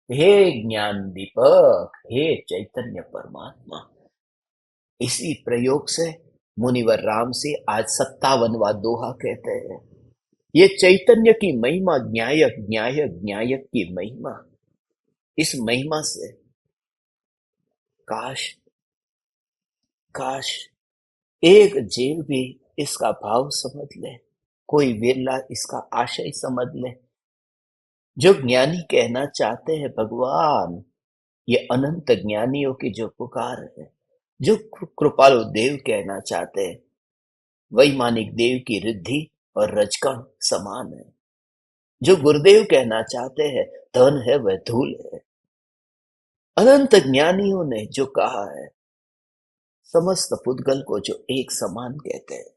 हे ज्ञान दीपक, हे चैतन्य परमात्मा। इसी प्रयोग से मुनिवर राम से आज 57वां दोहा कहते हैं, ये चैतन्य की महिमा, ज्ञायक ज्ञायक ज्ञायक की महिमा। इस महिमा से काश काश एक जीव भी इसका भाव समझ ले, कोई वेला इसका आशय समझ ले। जो ज्ञानी कहना चाहते हैं भगवान, ये अनंत ज्ञानियों की जो पुकार है, जो कृपालु देव कहना चाहते हैं, वैमानिक देव की रिद्धि और रजकण समान है। जो गुरुदेव कहना चाहते हैं, धन है वह धूल है। अनंत ज्ञानियों ने जो कहा है, समस्त पुद्गल को जो एक समान कहते हैं,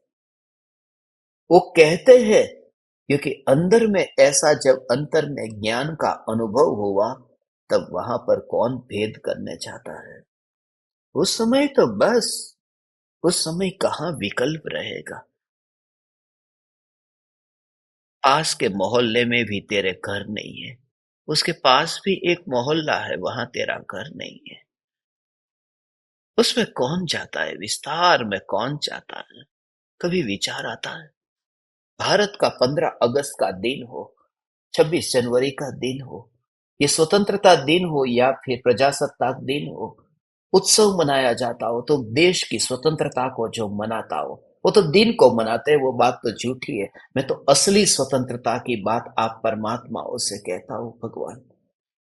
वो कहते हैं क्योंकि अंदर में ऐसा जब अंतर में ज्ञान का अनुभव हुआ, तब वहां पर कौन भेद करने चाहता है। उस समय तो बस, उस समय कहाँ विकल्प रहेगा। पास के मोहल्ले में भी तेरे घर नहीं है, उसके पास भी एक मोहल्ला है, वहां तेरा घर नहीं है। उसमें कौन जाता है, विस्तार में कौन जाता है। कभी विचार आता है, भारत का 15 अगस्त का दिन हो, 26 जनवरी का दिन हो, ये स्वतंत्रता दिन हो या फिर प्रजासत्ताक दिन हो, उत्सव मनाया जाता हो, तो देश की स्वतंत्रता को जो मनाता हो, वो तो दिन को मनाते हैं, वो बात तो झूठी है। मैं तो असली स्वतंत्रता की बात आप परमात्माओं से कहता हूं भगवान,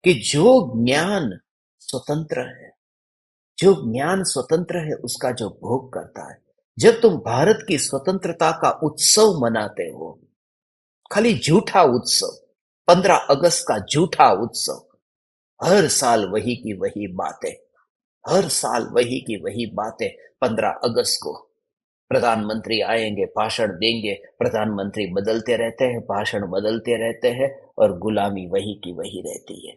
कि जो ज्ञान स्वतंत्र है, जो ज्ञान स्वतंत्र है, उसका जो भोग करता है। जब तुम भारत की स्वतंत्रता का उत्सव मनाते हो, खाली झूठा उत्सव, 15 अगस्त का झूठा उत्सव, हर साल वही की वही बातें, हर साल वही की वही बातें। 15 अगस्त को प्रधानमंत्री आएंगे, भाषण देंगे, प्रधानमंत्री बदलते रहते हैं, भाषण बदलते रहते हैं, और गुलामी वही की वही रहती है।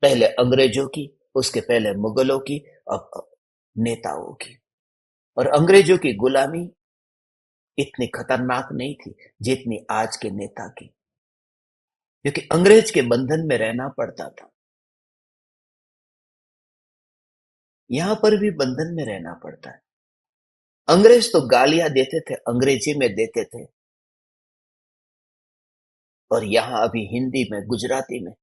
पहले अंग्रेजों की, उसके पहले मुगलों की, अब नेताओं की। और अंग्रेजों की गुलामी इतनी खतरनाक नहीं थी जितनी आज के नेता की, क्योंकि अंग्रेज के बंधन में रहना पड़ता था। यहां पर भी बंधन में रहना पड़ता है। अंग्रेज तो गालियां देते थे, अंग्रेजी में देते थे, और यहां अभी हिंदी में, गुजराती में।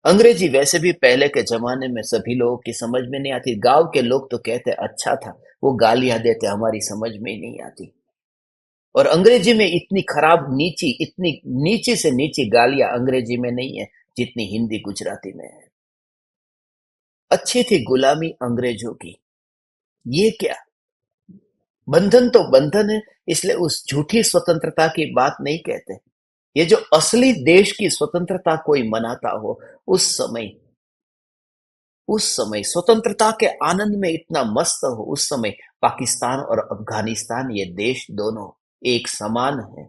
अंग्रेजी वैसे भी पहले के जमाने में सभी लोगों की समझ में नहीं आती। गांव के लोग तो कहते अच्छा था, वो गालियां देते, हमारी समझ में ही नहीं आती। और अंग्रेजी में इतनी खराब, नीची, इतनी नीचे से नीची गालियां अंग्रेजी में नहीं है जितनी हिंदी गुजराती में है। अच्छी थी गुलामी अंग्रेजों की, ये क्या, बंधन तो बंधन है। इसलिए उस झूठी स्वतंत्रता की बात नहीं कहते। ये जो असली देश की स्वतंत्रता कोई मनाता हो, उस समय स्वतंत्रता के आनंद में इतना मस्त हो, उस समय पाकिस्तान और अफगानिस्तान, ये देश दोनों एक समान है।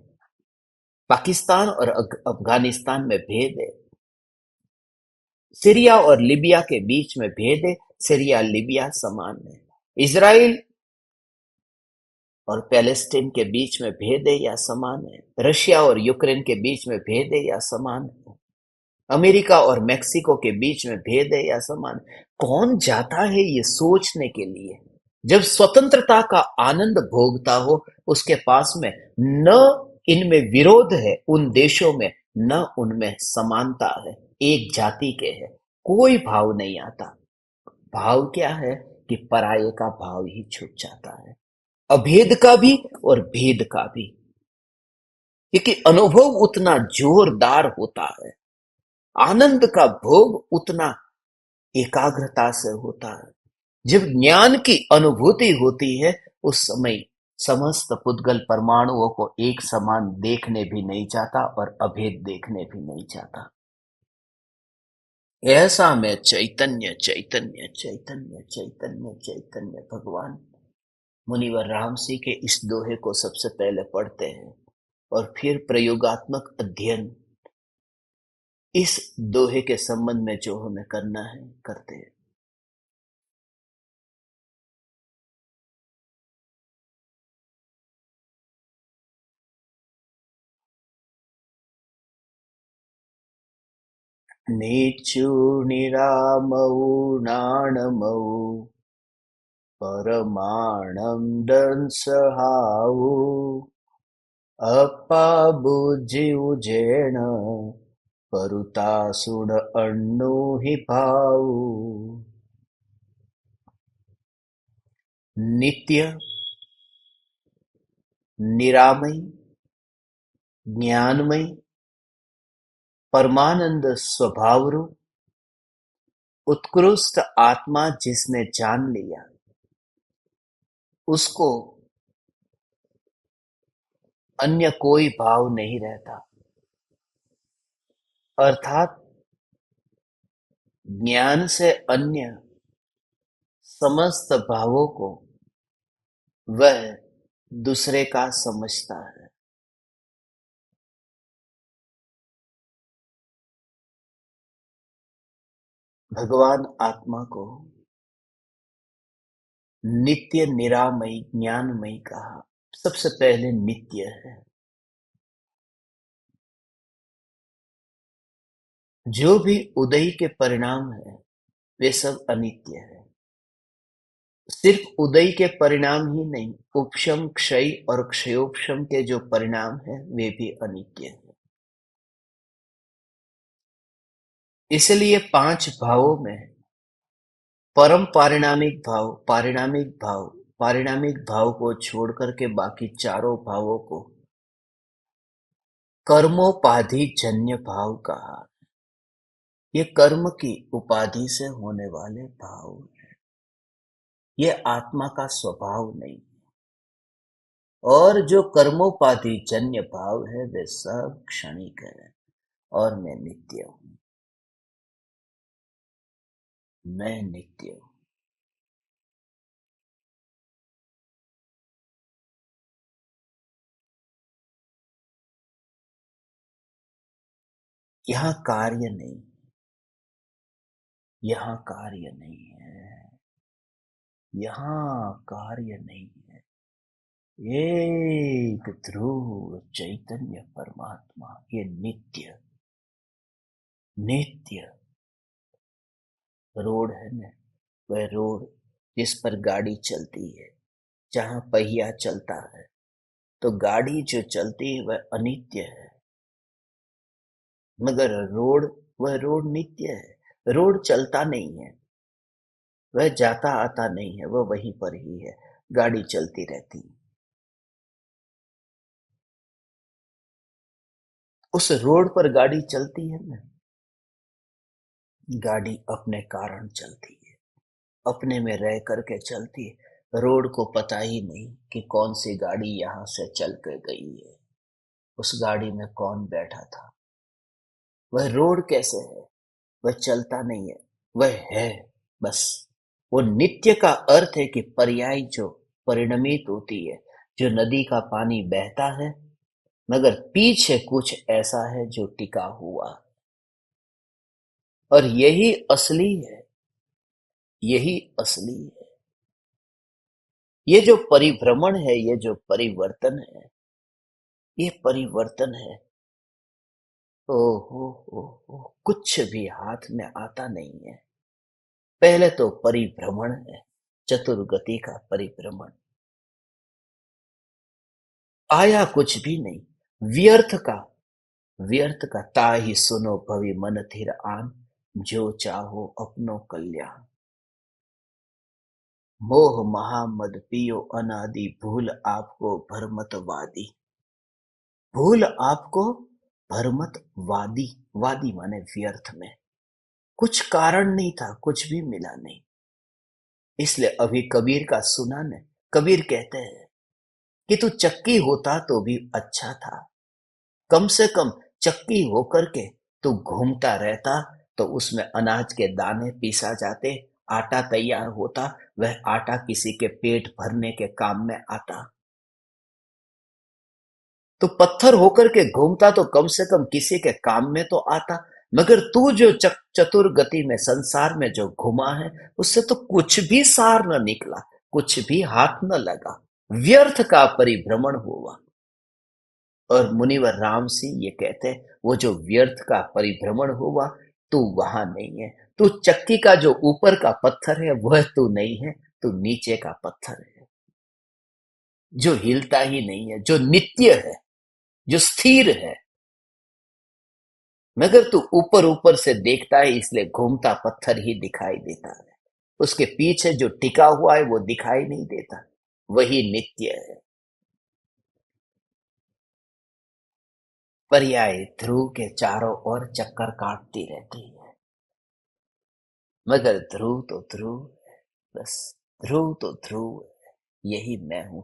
पाकिस्तान और अफगानिस्तान में भेद है, सीरिया और लीबिया के बीच में भेद है, सीरिया लीबिया समान है। इजराइल और पैलेस्टीन के बीच में भेद है या समान है। रशिया और यूक्रेन के बीच में भेद है या समान है। अमेरिका और मेक्सिको के बीच में भेद है या समान है। कौन जाता है ये सोचने के लिए। जब स्वतंत्रता का आनंद भोगता हो, उसके पास में न इनमें विरोध है, उन देशों में न उनमें समानता है, एक जाति के है, कोई भाव नहीं आता। भाव क्या है कि पराये का भाव ही छूट जाता है, अभेद का भी और भेद का भी, क्योंकि अनुभव उतना जोरदार होता है, आनंद का भोग उतना एकाग्रता से होता है। जब ज्ञान की अनुभूति होती है, उस समय समस्त पुद्गल परमाणुओं को एक समान देखने भी नहीं चाहता और अभेद देखने भी नहीं चाहता। ऐसा में चैतन्य चैतन्य चैतन्य चैतन्य चैतन्य भगवान मुनिवर राम सी के इस दोहे को सबसे पहले पढ़ते हैं और फिर प्रयोगात्मक अध्ययन इस दोहे के संबंध में जो हमें करना है करते हैं। नीचु निरामऊ नाणमऊ परमाणम दंसहाऊ अपा बुद्धि उजेण परुतासुण अण्णु हि भाऊ। नित्य निरामय ज्ञानमय परमानंद स्वभाव रूप उत्कृष्ट आत्मा जिसने जान लिया, उसको अन्य कोई भाव नहीं रहता, अर्थात ज्ञान से अन्य समस्त भावों को वह दूसरे का समझता है। भगवान आत्मा को नित्य निरामयी ज्ञानमयी कहा। सबसे पहले नित्य है। जो भी उदय के परिणाम है वे सब अनित्य है। सिर्फ उदय के परिणाम ही नहीं, उपशम क्षय और क्षयोपशम के जो परिणाम है वे भी अनित्य है। इसलिए 5 भावों में परम पारिणामिक भाव को छोड़ करके बाकी चारों भावों को कर्मोपाधि जन्य भाव कहा। ये कर्म की उपाधि से होने वाले भाव हैं। ये आत्मा का स्वभाव नहीं। और जो कर्मोपाधि जन्य भाव है वे सब क्षणिक है और मैं नित्य हूं। मैं नित्य हूं। यहां कार्य नहीं, यहां कार्य नहीं है, यहां कार्य नहीं है। एक ध्रुव चैतन्य परमात्मा, ये नित्य नित्य रोड है ना, वह रोड जिस पर गाड़ी चलती है, जहां पहिया चलता है, तो गाड़ी जो चलती है वह अनित्य है, मगर वह रोड नित्य है। रोड चलता नहीं है, वह जाता आता नहीं है, वह वहीं पर ही है। गाड़ी चलती रहती है। उस रोड पर गाड़ी चलती है ना, गाड़ी अपने कारण चलती है, अपने में रह करके चलती है। रोड को पता ही नहीं कि कौन सी गाड़ी यहां से चल कर गई है, उस गाड़ी में कौन बैठा था। वह रोड कैसे है? वह चलता नहीं है, वह है बस। वो नित्य का अर्थ है कि पर्याय जो परिणमित होती है, जो नदी का पानी बहता है मगर पीछे कुछ ऐसा है जो टिका हुआ, और यही असली है, यही असली है। ये जो परिभ्रमण है, ये जो परिवर्तन है, ये परिवर्तन है। ओ, कुछ भी हाथ में आता नहीं है। पहले तो परिभ्रमण है, चतुर्गति का परिभ्रमण। आया कुछ भी नहीं, व्यर्थ का ताहि सुनो भवि मन थिर आन, जो चाहो अपनो कल्याण। मोह महामद पियो अनादि, भूल आपको भरमतवादी। भूल आपको भरमतवादी, वादी माने व्यर्थ में। कुछ कारण नहीं था, कुछ भी मिला नहीं। इसलिए अभी कबीर का सुना ने, कबीर कहते हैं कि तू चक्की होता तो भी अच्छा था, कम से कम चक्की होकर के तू घूमता रहता तो उसमें अनाज के दाने पीसा जाते आटा तैयार होता, वह आटा किसी के पेट भरने के काम में आता। तो पत्थर होकर के घूमता तो कम से कम किसी के काम में तो आता। मगर तू जो चतुर गति में संसार में जो घुमा है, उससे तो कुछ भी सार न निकला, कुछ भी हाथ न लगा, व्यर्थ का परिभ्रमण हुआ। और मुनिवर राम सिंह ये कहते हैं, वो जो व्यर्थ का परिभ्रमण हुआ, तू वहां नहीं है। तू चक्की का जो ऊपर का पत्थर है वह तू नहीं है, तू नीचे का पत्थर है, जो हिलता ही नहीं है, जो नित्य है, जो स्थिर है। मगर तू ऊपर ऊपर से देखता है, इसलिए घूमता पत्थर ही दिखाई देता है। उसके पीछे जो टिका हुआ है वो दिखाई नहीं देता, वही नित्य है। पर्याय ध्रुव के चारों ओर चक्कर काटती रहती है, मगर ध्रुव तो ध्रुव है, बस ध्रुव तो ध्रुव है, यही मैं हूं।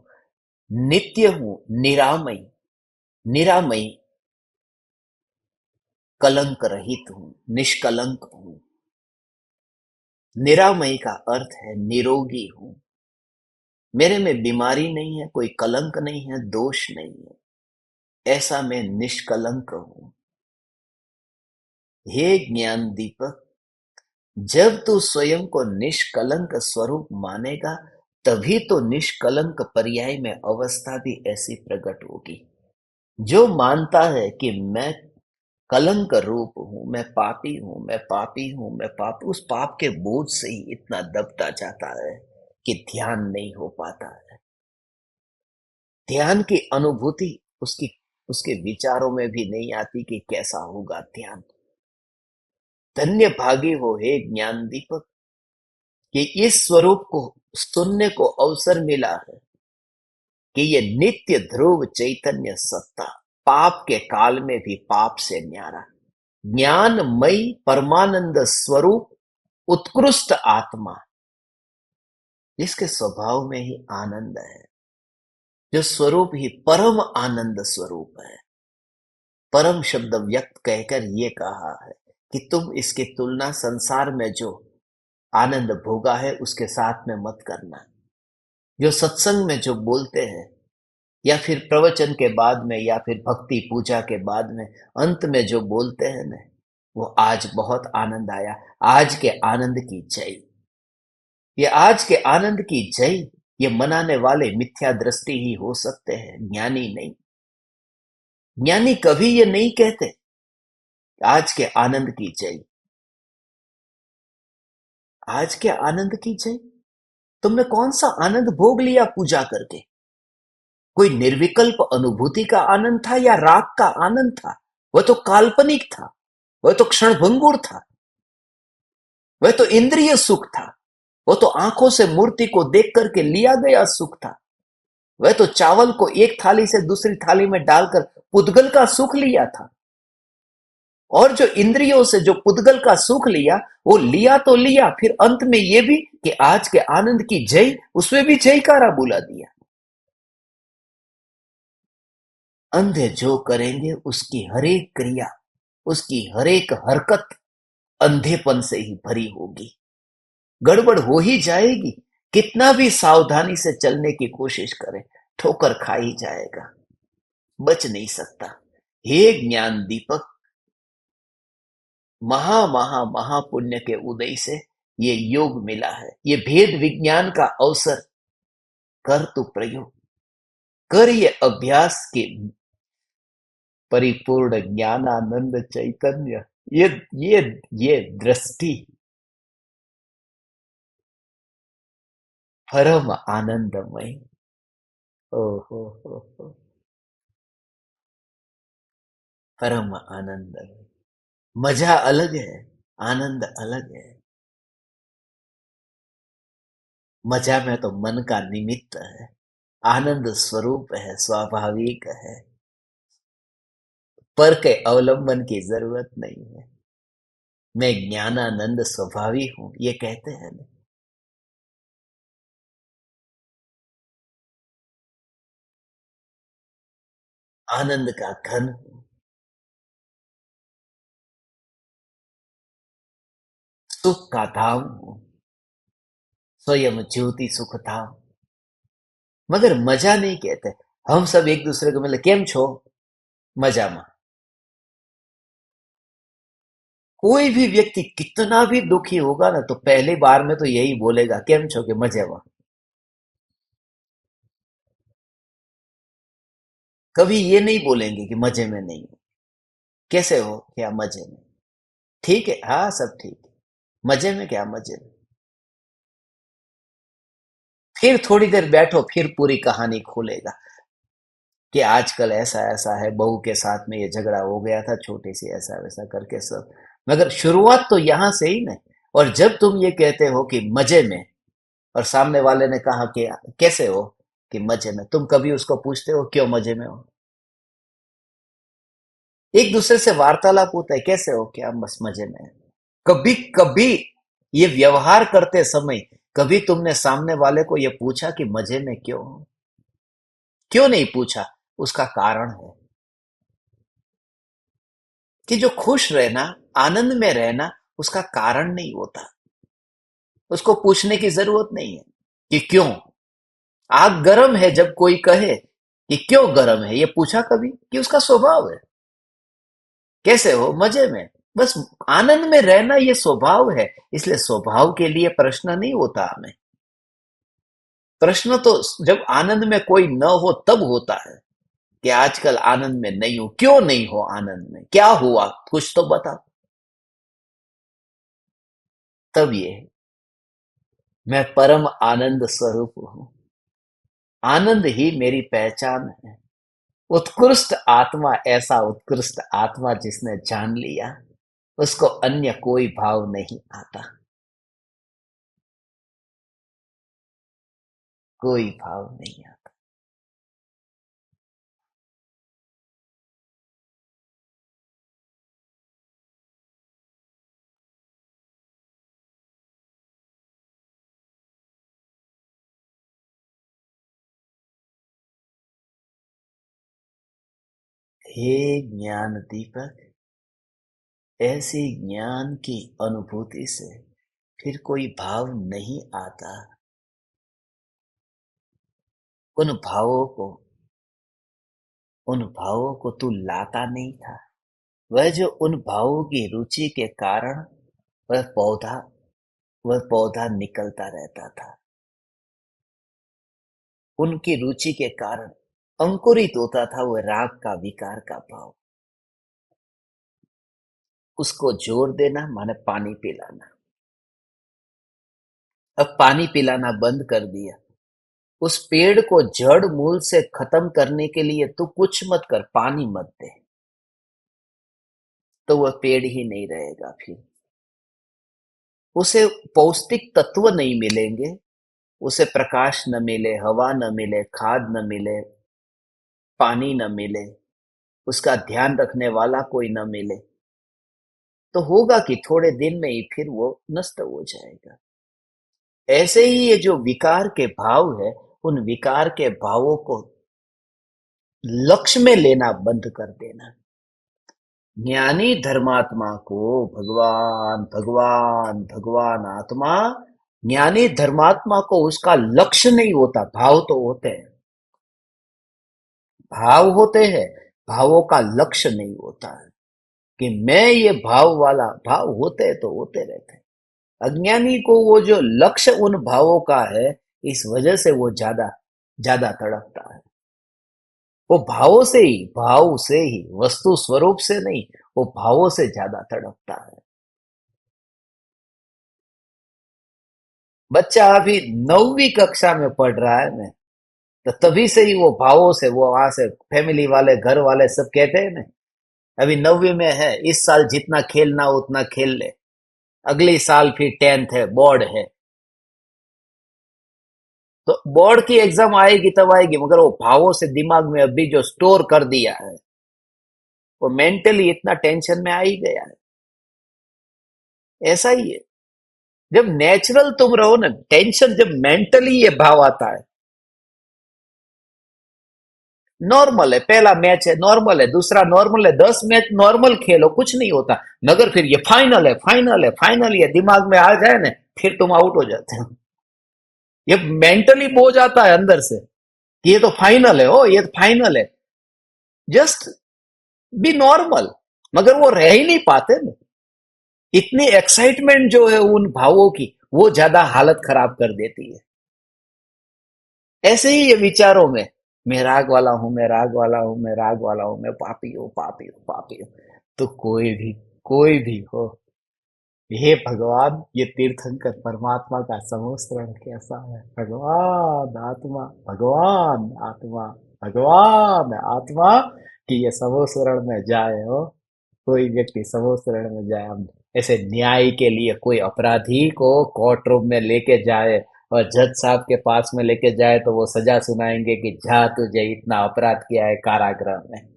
नित्य हूं, निरामयी, निरामयी, कलंक रहित हूं, निष्कलंक हूं। निरामयी का अर्थ है निरोगी हूं, मेरे में बीमारी नहीं है, कोई कलंक नहीं है, दोष नहीं है, ऐसा मैं निष्कलंक हूं। हे ज्ञान दीपक, जब तू स्वयं को निष्कलंक स्वरूप मानेगा, तभी तो निष्कलंक पर्याय में अवस्था भी ऐसी प्रकट होगी। जो मानता है कि मैं कलंक रूप हूं, मैं पापी हूं, मैं पापी हूं, मैं पाप, उस पाप के बोझ से ही इतना दबता जाता है कि ध्यान नहीं हो पाता है। ध्यान की अनुभूति उसकी उसके विचारों में भी नहीं आती कि कैसा होगा ध्यान। धन्य भागी हो हे ज्ञान दीपक, कि इस स्वरूप को सुनने को अवसर मिला है कि ये नित्य ध्रुव चैतन्य सत्ता, पाप के काल में भी पाप से न्यारा, ज्ञानमयी परमानंद स्वरूप, उत्कृष्ट आत्मा, जिसके स्वभाव में ही आनंद है, जो स्वरूप ही परम आनंद स्वरूप है। परम शब्द व्यक्त कहकर ये कहा है कि तुम इसकी तुलना संसार में जो आनंद भोगा है उसके साथ में मत करना। जो सत्संग में जो बोलते हैं, या फिर प्रवचन के बाद में, या फिर भक्ति पूजा के बाद में अंत में जो बोलते हैं ना, वो आज बहुत आनंद आया, आज के आनंद की जय। ये आज के आनंद की जय, ये मनाने वाले मिथ्या दृष्टि ही हो सकते हैं, ज्ञानी नहीं। ज्ञानी कभी ये नहीं कहते आज के आनंद की जय, आज के आनंद की जय। तुमने कौन सा आनंद भोग लिया पूजा करके? कोई निर्विकल्प अनुभूति का आनंद था या राग का आनंद था? वह तो काल्पनिक था, वह तो क्षणभंगुर था, वह तो इंद्रिय सुख था, वह तो आंखों से मूर्ति को देख करके लिया गया सुख था। वह तो चावल को एक थाली से दूसरी थाली में डालकर पुद्गल का सुख लिया था। और जो इंद्रियों से जो पुद्गल का सुख लिया, वो लिया तो लिया, फिर अंत में ये भी कि आज के आनंद की जय, उसमें भी जयकारा बुला दिया। अंधे जो करेंगे उसकी हरेक क्रिया, उसकी हरेक हरकत अंधेपन से ही भरी होगी, गड़बड़ हो ही जाएगी। कितना भी सावधानी से चलने की कोशिश करे, ठोकर खा ही जाएगा, बच नहीं सकता। हे ज्ञान दीपक, महा महा महापुण्य के उदय से ये योग मिला है, ये भेद विज्ञान का अवसर। कर तू प्रयोग, कर ये अभ्यास के परिपूर्ण ज्ञानानंद चैतन्य, ये ये ये दृष्टि परम आनंदमय। ओ हो, परम आनंदमय। मजा अलग है, आनंद अलग है। मजा में तो मन का निमित्त है, आनंद स्वरूप है, स्वाभाविक है, पर के अवलंबन की जरूरत नहीं है। मैं ज्ञानानंद स्वभावी हूं, ये कहते हैं ना। आनंद का घन हूं, सुख का धाम हूं, स्वयं ज्योति सुख था। मगर मजा नहीं कहते। हम सब एक दूसरे को मिले, केम छो, मजा में। कोई भी व्यक्ति कितना भी दुखी होगा ना, तो पहली बार में तो यही बोलेगा, केम छो, के मजे में। कभी ये नहीं बोलेंगे कि मजे में नहीं हो। कैसे हो, क्या मजे में। ठीक है, हाँ सब ठीक है। मजे में, क्या मजे में। फिर थोड़ी देर बैठो, फिर पूरी कहानी खोलेगा कि आजकल ऐसा ऐसा है, बहू के साथ में ये झगड़ा हो गया था, छोटी सी ऐसा वैसा करके सब। मगर शुरुआत तो यहां से ही नहीं। और जब तुम ये कहते हो कि मजे में, और सामने वाले ने कहा कि कैसे हो, कि मजे में, तुम कभी उसको पूछते हो क्यों मजे में हो। एक दूसरे से वार्तालाप होता है, कैसे हो, क्या, बस मजे में है। कभी कभी ये व्यवहार करते समय कभी तुमने सामने वाले को ये पूछा कि मजे में क्यों हो। क्यों नहीं पूछा, उसका कारण है कि जो खुश रहना, आनंद में रहना, उसका कारण नहीं होता। उसको पूछने की जरूरत नहीं है कि क्यों। आग गर्म है, जब कोई कहे कि क्यों गर्म है, ये पूछा कभी, कि उसका स्वभाव है। कैसे हो, मजे में। बस आनंद में रहना ये स्वभाव है। इसलिए स्वभाव के लिए प्रश्न नहीं होता हमें। प्रश्न तो जब आनंद में कोई न हो तब होता है कि आजकल आनंद में नहीं हो, क्यों नहीं हो आनंद में, क्या हुआ, कुछ तो बता। तब ये, मैं परम आनंद स्वरूप हूं। आनंद ही मेरी पहचान है। उत्कृष्ट आत्मा, ऐसा उत्कृष्ट आत्मा जिसने जान लिया, उसको अन्य कोई भाव नहीं आता। कोई भाव नहीं आता। हे ज्ञान दीपक, ऐसी ज्ञान की अनुभूति से फिर कोई भाव नहीं आता। उन भावों को उन भावों को तू लाता नहीं था। वह जो उन भावों की रुचि के कारण वह पौधा वह पौधा निकलता रहता था। उनकी रुचि के कारण अंकुरित होता था वह राग का, विकार का भाव। उसको जोर देना माने पानी पिलाना। अब पानी पिलाना बंद कर दिया। उस पेड़ को जड़ मूल से खत्म करने के लिए तू कुछ मत कर, पानी मत दे, तो वह पेड़ ही नहीं रहेगा। फिर उसे पौष्टिक तत्व नहीं मिलेंगे। उसे प्रकाश न मिले, हवा न मिले, खाद न मिले, पानी न मिले, उसका ध्यान रखने वाला कोई न मिले, तो होगा कि थोड़े दिन में ही फिर वो नष्ट हो जाएगा। ऐसे ही ये जो विकार के भाव है, उन विकार के भावों को लक्ष्य में लेना बंद कर देना। ज्ञानी धर्मात्मा को भगवान भगवान भगवान आत्मा, ज्ञानी धर्मात्मा को उसका लक्ष्य नहीं होता। भाव तो होते हैं, भाव होते हैं, भावों का लक्ष्य नहीं होता है कि मैं ये भाव वाला। भाव होते हैं तो होते रहते हैं। अज्ञानी को वो जो लक्ष्य उन भावों का है, इस वजह से वो ज्यादा ज्यादा तड़पता है। वो भाव से ही, वस्तु स्वरूप से नहीं, वो भावों से ज्यादा तड़पता है। बच्चा अभी 9वीं कक्षा में पढ़ रहा है ना, तो तभी से ही वो भावों से, वो वहां से फैमिली वाले, घर वाले सब कहते हैं ना, अभी 9वीं में है, इस साल जितना खेलना उतना खेल ले, अगली साल फिर 10th है, बोर्ड है। तो बोर्ड की एग्जाम आएगी तब आएगी, मगर वो भावों से दिमाग में अभी जो स्टोर कर दिया है, वो मेंटली इतना टेंशन में आ ही गया है। ऐसा ही है। जब नेचुरल तुम रहो ना, टेंशन जब मेंटली ये भाव आता है। नॉर्मल है, पहला मैच है, नॉर्मल है, दूसरा नॉर्मल है, 10 मैच नॉर्मल खेलो, कुछ नहीं होता। मगर फिर ये फाइनल है, फाइनल है, फाइनल, ये दिमाग में आ जाए ना, फिर तुम आउट हो जाते हो। ये मेंटली बोझ आता है अंदर से कि ये तो फाइनल है, ओ ये तो फाइनल है। Just be normal. मगर वो रह ही नहीं पाते ना। इतनी एक्साइटमेंट जो है उन भावों की, वो ज्यादा हालत खराब कर देती है। ऐसे ही ये विचारों में, मैं राग वाला हूं, मैं राग वाला हूं, मैं राग वाला हूं, मैं पापी हूं, पापी हूं, पापी हूं। तो कोई भी हो, हे भगवान, ये तीर्थंकर परमात्मा का समोस्तरण कैसा है। भगवान आत्मा, भगवान आत्मा, भगवान आत्मा, कि ये समोस्तरण में जाए हो। कोई व्यक्ति समोस्तरण में जाए, हम ऐसे न्याय के लिए कोई अपराधी को कोर्ट रूम में लेके जाए और जज साहब के पास में लेके जाए, तो वो सजा सुनाएंगे कि जा, तुझे इतना अपराध किया है, कारागृह में।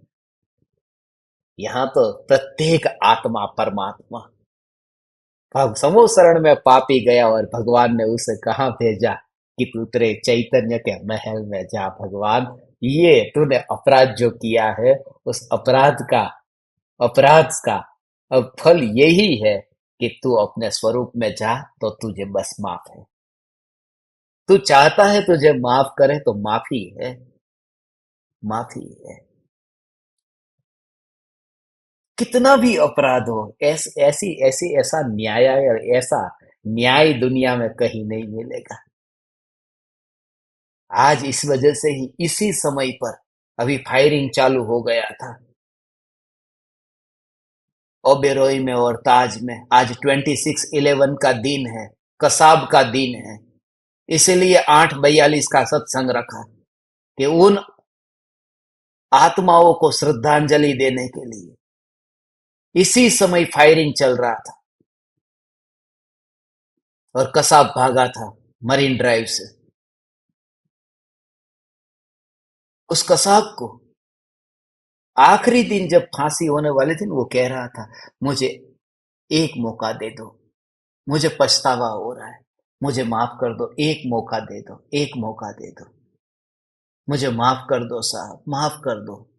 यहाँ तो प्रत्येक आत्मा परमात्मा। समूह शरण में पापी गया और भगवान ने उसे कहाँ भेजा कि तू तेरे चैतन्य के महल में जा। भगवान, ये तूने अपराध जो किया है, उस अपराध का अब फल यही है कि तू अपने स्वरूप में जा, तो तुझे बस माफ है। तू चाहता है तुझे माफ करे, तो माफी है, माफी है। कितना भी अपराध हो, ऐसा न्याय, ऐसा न्याय दुनिया में कहीं नहीं मिलेगा। आज इस वजह से ही इसी समय पर अभी फायरिंग चालू हो गया था ओबेरॉय में और ताज में। आज 26/11 का दिन है, कसाब का दिन है। इसीलिए 8:42 का सत्संग रखा कि उन आत्माओं को श्रद्धांजलि देने के लिए। इसी समय फायरिंग चल रहा था और कसाब भागा था मरीन ड्राइव से। उस कसाब को आखिरी दिन जब फांसी होने वाले थे, वो कह रहा था, मुझे एक मौका दे दो, मुझे पछतावा हो रहा है, मुझे माफ कर दो, एक मौका दे दो, एक मौका दे दो, मुझे माफ कर दो साहब, माफ कर दो।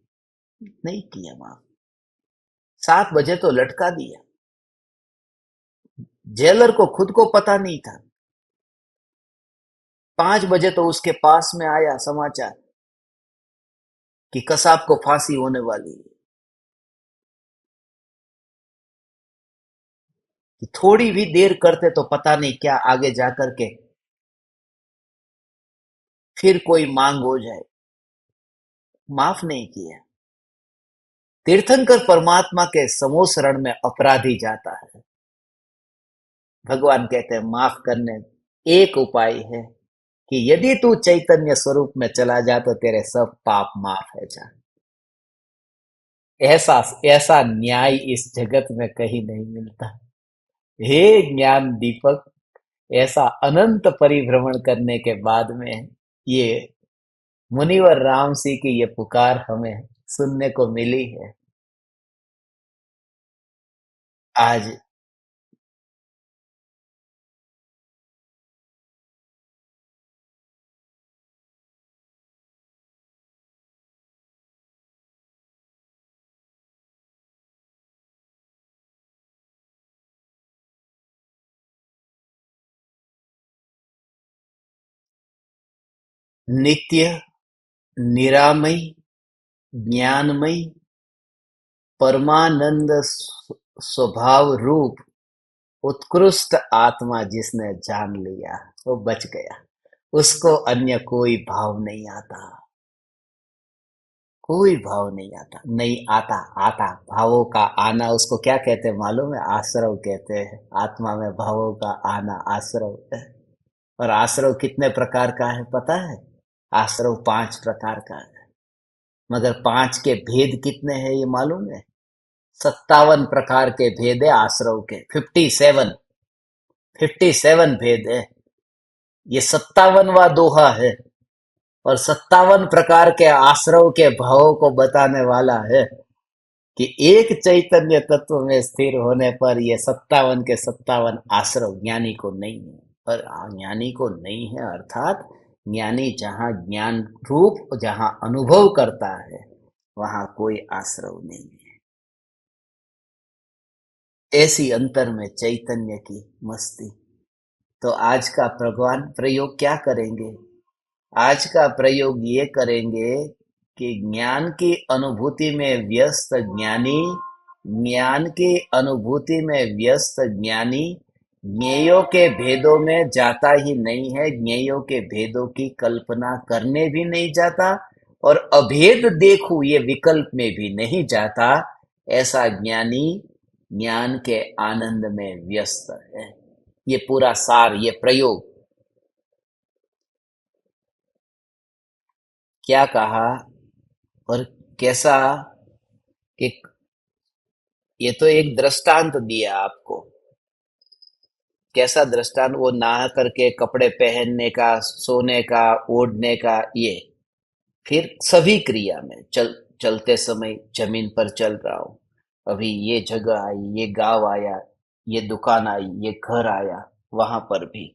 नहीं किया माफ। 7 बजे तो लटका दिया। जेलर को खुद को पता नहीं था। 5 बजे तो उसके पास में आया समाचार कि कसाब को फांसी होने वाली है। कि थोड़ी भी देर करते तो पता नहीं क्या आगे जाकर के फिर कोई मांग हो जाए। माफ नहीं किया। तीर्थंकर परमात्मा के समूह शरण में अपराधी जाता है। भगवान कहते हैं माफ करने एक उपाय है कि यदि तू चैतन्य स्वरूप में चला जा, तो तेरे सब पाप माफ है जा। ऐसा ऐसा न्याय इस जगत में कहीं नहीं मिलता। हे ज्ञान दीपक, ऐसा अनंत परिभ्रमण करने के बाद में ये मुनिवर राम सी की ये पुकार हमें सुनने को मिली है। आज नित्य, निरामय, ज्ञानमय, परमानंद स्वभाव रूप उत्कृष्ट आत्मा जिसने जान लिया, वो बच गया। उसको अन्य कोई भाव नहीं आता। कोई भाव नहीं आता, नहीं आता। आता भावों का आना, उसको क्या कहते हैं मालूम है? आश्रव कहते हैं। आत्मा में भावों का आना आश्रव है। और आश्रव कितने प्रकार का है पता है? आश्रव 5 प्रकार का है। मगर 5 के भेद कितने हैं ये मालूम है? 57 प्रकार के भेद है आश्रव के। 57 भेद है। ये 57वां दोहा है। और 57 प्रकार के आश्रव के भावों को बताने वाला है कि एक चैतन्य तत्व में स्थिर होने पर ये 57 के 57 आश्रव ज्ञानी को नहीं है। और ज्ञानी को नहीं है अर्थात ज्ञानी जहाँ ज्ञान रूप, जहाँ अनुभव करता है, वहां कोई आश्रव नहीं है। ऐसी अंतर में चैतन्य की मस्ती। तो आज का भगवान प्रयोग क्या करेंगे? आज का प्रयोग ये करेंगे कि ज्ञान की अनुभूति में व्यस्त ज्ञानी, ज्ञान की अनुभूति में व्यस्त ज्ञानी ज्ञेयों के भेदों में जाता ही नहीं है, ज्ञेयों के भेदों की कल्पना करने भी नहीं जाता, और अभेद देखूं ये विकल्प में भी नहीं जाता। ऐसा ज्ञानी ज्ञान के आनंद में व्यस्त है। ये पूरा सार, ये प्रयोग क्या कहा और कैसा, कि ये तो एक दृष्टांत दिया आपको। कैसा दृष्टांत? वो नहा करके कपड़े पहनने का, सोने का, ओढ़ने का, ये फिर सभी क्रिया में चलते समय जमीन पर चल रहा हूं, अभी ये जगह आई, ये गांव आया, ये दुकान आई, ये घर आया, वहां पर भी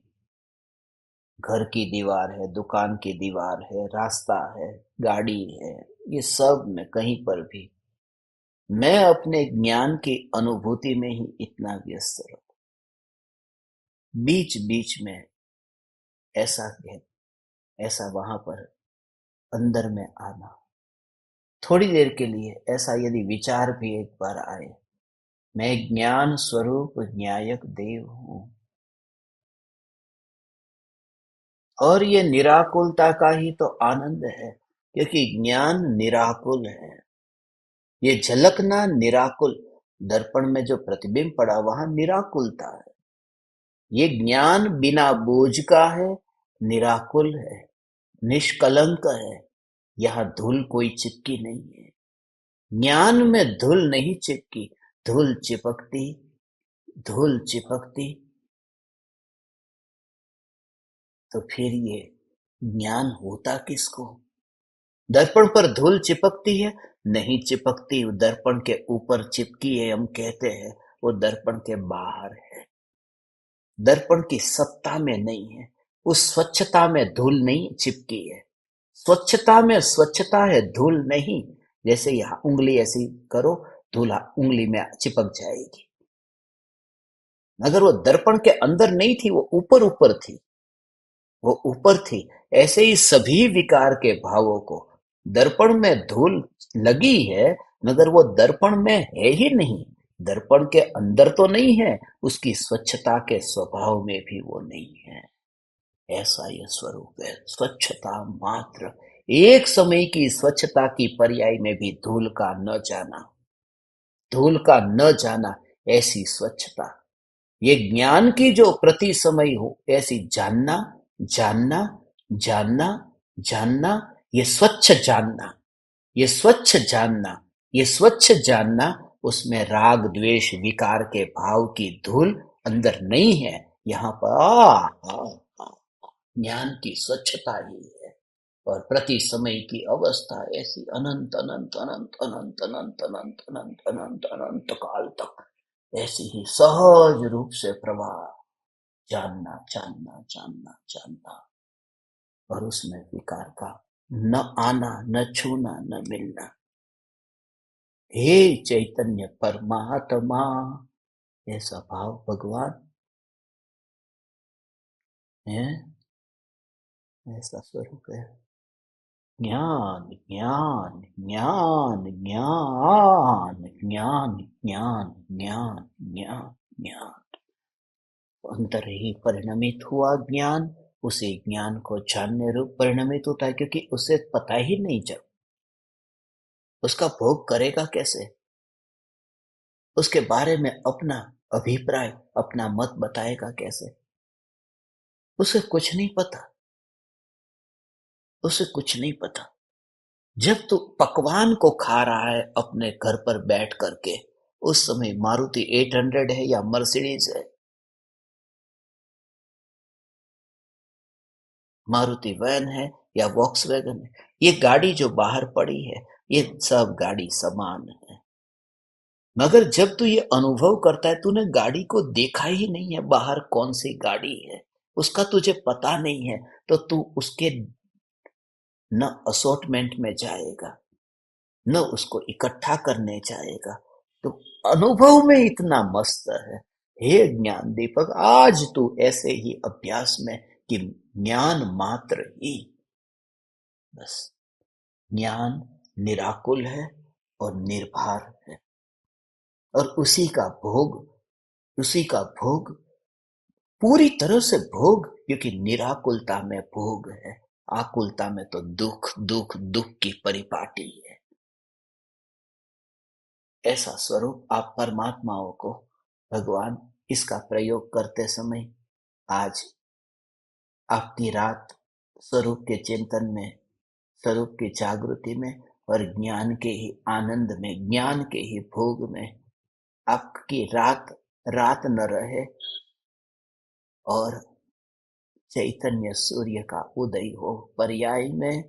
घर की दीवार है, दुकान की दीवार है, रास्ता है, गाड़ी है, ये सब में कहीं पर भी मैं अपने ज्ञान की अनुभूति में ही इतना व्यस्त रहूं। बीच बीच में ऐसा है, ऐसा वहां पर अंदर में आना, थोड़ी देर के लिए ऐसा यदि विचार भी एक बार आए, मैं ज्ञान स्वरूप न्यायक देव हूं। और ये निराकुलता का ही तो आनंद है, क्योंकि ज्ञान निराकुल है। ये झलकना निराकुल, दर्पण में जो प्रतिबिंब पड़ा वहां निराकुलता है। ये ज्ञान बिना बोझ का है, निराकुल है, निष्कलंक है। यहाँ धूल कोई चिपकी नहीं है। ज्ञान में धूल नहीं चिपकी। धूल चिपकती, धूल चिपकती तो फिर ये ज्ञान होता किसको? दर्पण पर धूल चिपकती है? नहीं चिपकती। दर्पण के ऊपर चिपकी है, हम कहते हैं वो दर्पण के बाहर है, दर्पण की सत्ता में नहीं है। उस स्वच्छता में धूल नहीं चिपकी है। स्वच्छता में स्वच्छता है, धूल नहीं। जैसे यहाँ उंगली ऐसी करो, धूल उंगली में चिपक जाएगी। मगर वो दर्पण के अंदर नहीं थी, वो ऊपर ऊपर थी, वो ऊपर थी। ऐसे ही सभी विकार के भावों को दर्पण में धूल लगी है, मगर वो दर्पण में है ही नहीं, दर्पण के अंदर तो नहीं है, उसकी स्वच्छता के स्वभाव में भी वो नहीं है। ऐसा ये स्वरूप है, स्वच्छता मात्र। एक समय की स्वच्छता की पर्याय में भी धूल का न जाना, धूल का न जाना, ऐसी स्वच्छता। ये ज्ञान की जो प्रति समय हो, ऐसी जानना, जानना, जानना, जानना, ये स्वच्छ जानना, ये स्वच्छ जानना, ये स्वच्छ जानना। उसमें राग द्वेष विकार के भाव की धूल अंदर नहीं है। यहाँ पर ज्ञान की स्वच्छता ही है। और प्रति समय की अवस्था ऐसी अनंत अनंत अनंत अनंत अनंत अनंत अनंत अनंत अनंत काल तक ऐसी ही सहज रूप से प्रवाह, जानना जानना जानना जानना, और उसमें विकार का न आना, न छूना, न मिलना। हे चैतन्य परमात्मा, ऐसा भाव भगवान है, ऐसा स्वरूप है। ज्ञान ज्ञान ज्ञान ज्ञान ज्ञान ज्ञान ज्ञान ज्ञान ज्ञान, अंतर ही परिणमित हुआ ज्ञान। उसी ज्ञान को जानने रूप परिणमित होता है, क्योंकि उसे पता ही नहीं जब उसका भोग करेगा कैसे, उसके बारे में अपना अभिप्राय, अपना मत बताएगा कैसे? उसे कुछ नहीं पता, उसे कुछ नहीं पता। जब तू पकवान को खा रहा है अपने घर पर बैठ करके, उस समय मारुति 800 है या मर्सिडीज है, मारुति वैन है या वॉक्सवैगन है, ये गाड़ी जो बाहर पड़ी है, ये सब गाड़ी समान है। मगर जब तू ये अनुभव करता है, तूने गाड़ी को देखा ही नहीं है बाहर कौन सी गाड़ी है, उसका तुझे पता नहीं है, तो तू उसके न असॉर्टमेंट में जाएगा, न उसको इकट्ठा करने जाएगा। तो अनुभव में इतना मस्त है, हे ज्ञान दीपक, आज तू ऐसे ही अभ्यास में कि ज्ञान मात्र ही, बस ज्ञान निराकुल है और निर्भर है, और उसी का भोग पूरी तरह से भोग, क्योंकि निराकुलता में भोग है, आकुलता में तो दुख दुख दुख की परिपाटी है। ऐसा स्वरूप आप परमात्माओं को भगवान इसका प्रयोग करते समय आज आपकी रात स्वरूप के चिंतन में, स्वरूप की जागृति में और ज्ञान के ही आनंद में, ज्ञान के ही भोग में आपकी रात रात न रहे और चैतन्य सूर्य का उदय हो पर्याय में।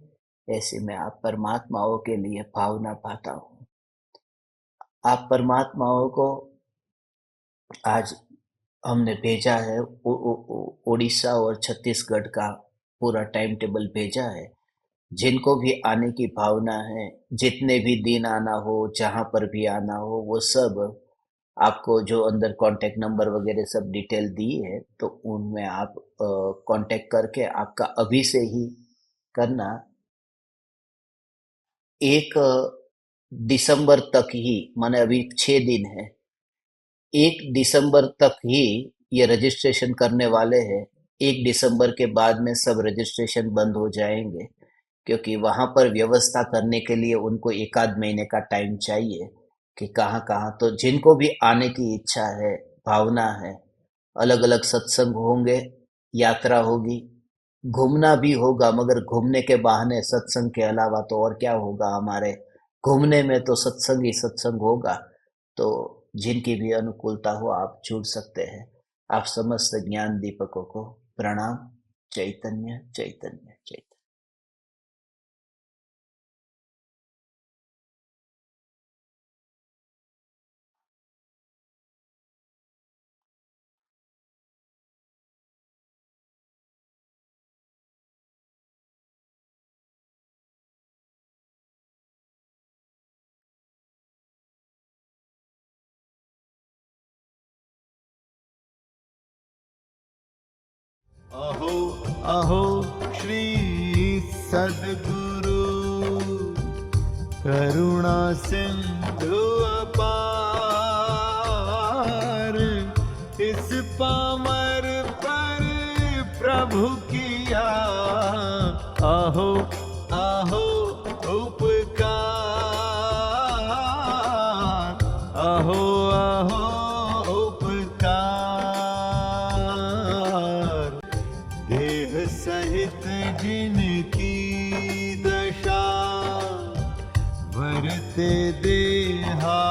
ऐसे में आप परमात्माओं के लिए भावना पाता हूँ। आप परमात्माओं को आज हमने भेजा है, उड़ीसा और छत्तीसगढ़ का पूरा टाइम टेबल भेजा है। जिनको भी आने की भावना है, जितने भी दिन आना हो, जहां पर भी आना हो, वो सब आपको जो अंदर कांटेक्ट नंबर वगैरह सब डिटेल दी है, तो उनमें आप कांटेक्ट करके आपका अभी से ही करना। 1 दिसंबर तक ही, माने अभी 6 दिन है, 1 दिसंबर तक ही ये रजिस्ट्रेशन करने वाले हैं। 1 दिसंबर के बाद में सब रजिस्ट्रेशन बंद हो जाएंगे, क्योंकि वहां पर व्यवस्था करने के लिए उनको 1 आध महीने का टाइम चाहिए कि कहाँ कहाँ। तो जिनको भी आने की इच्छा है, भावना है, अलग अलग सत्संग होंगे, यात्रा होगी, घूमना भी होगा, मगर घूमने के बहाने सत्संग के अलावा तो और क्या होगा हमारे घूमने में, तो सत्संग ही सत्संग होगा। तो जिनकी भी अनुकूलता हो आप जुड़ सकते हैं। आप समस्त ज्ञान दीपकों को प्रणाम। चैतन्य चैतन्य चैतन्य। अहो अहो श्री सद्गुरु करुणा सिंधु अपार, इस पामर पर प्रभु किया अहो अहो उपकार, अहो अहो उपकार। देह सहित जिनकी दशा, वरते देहा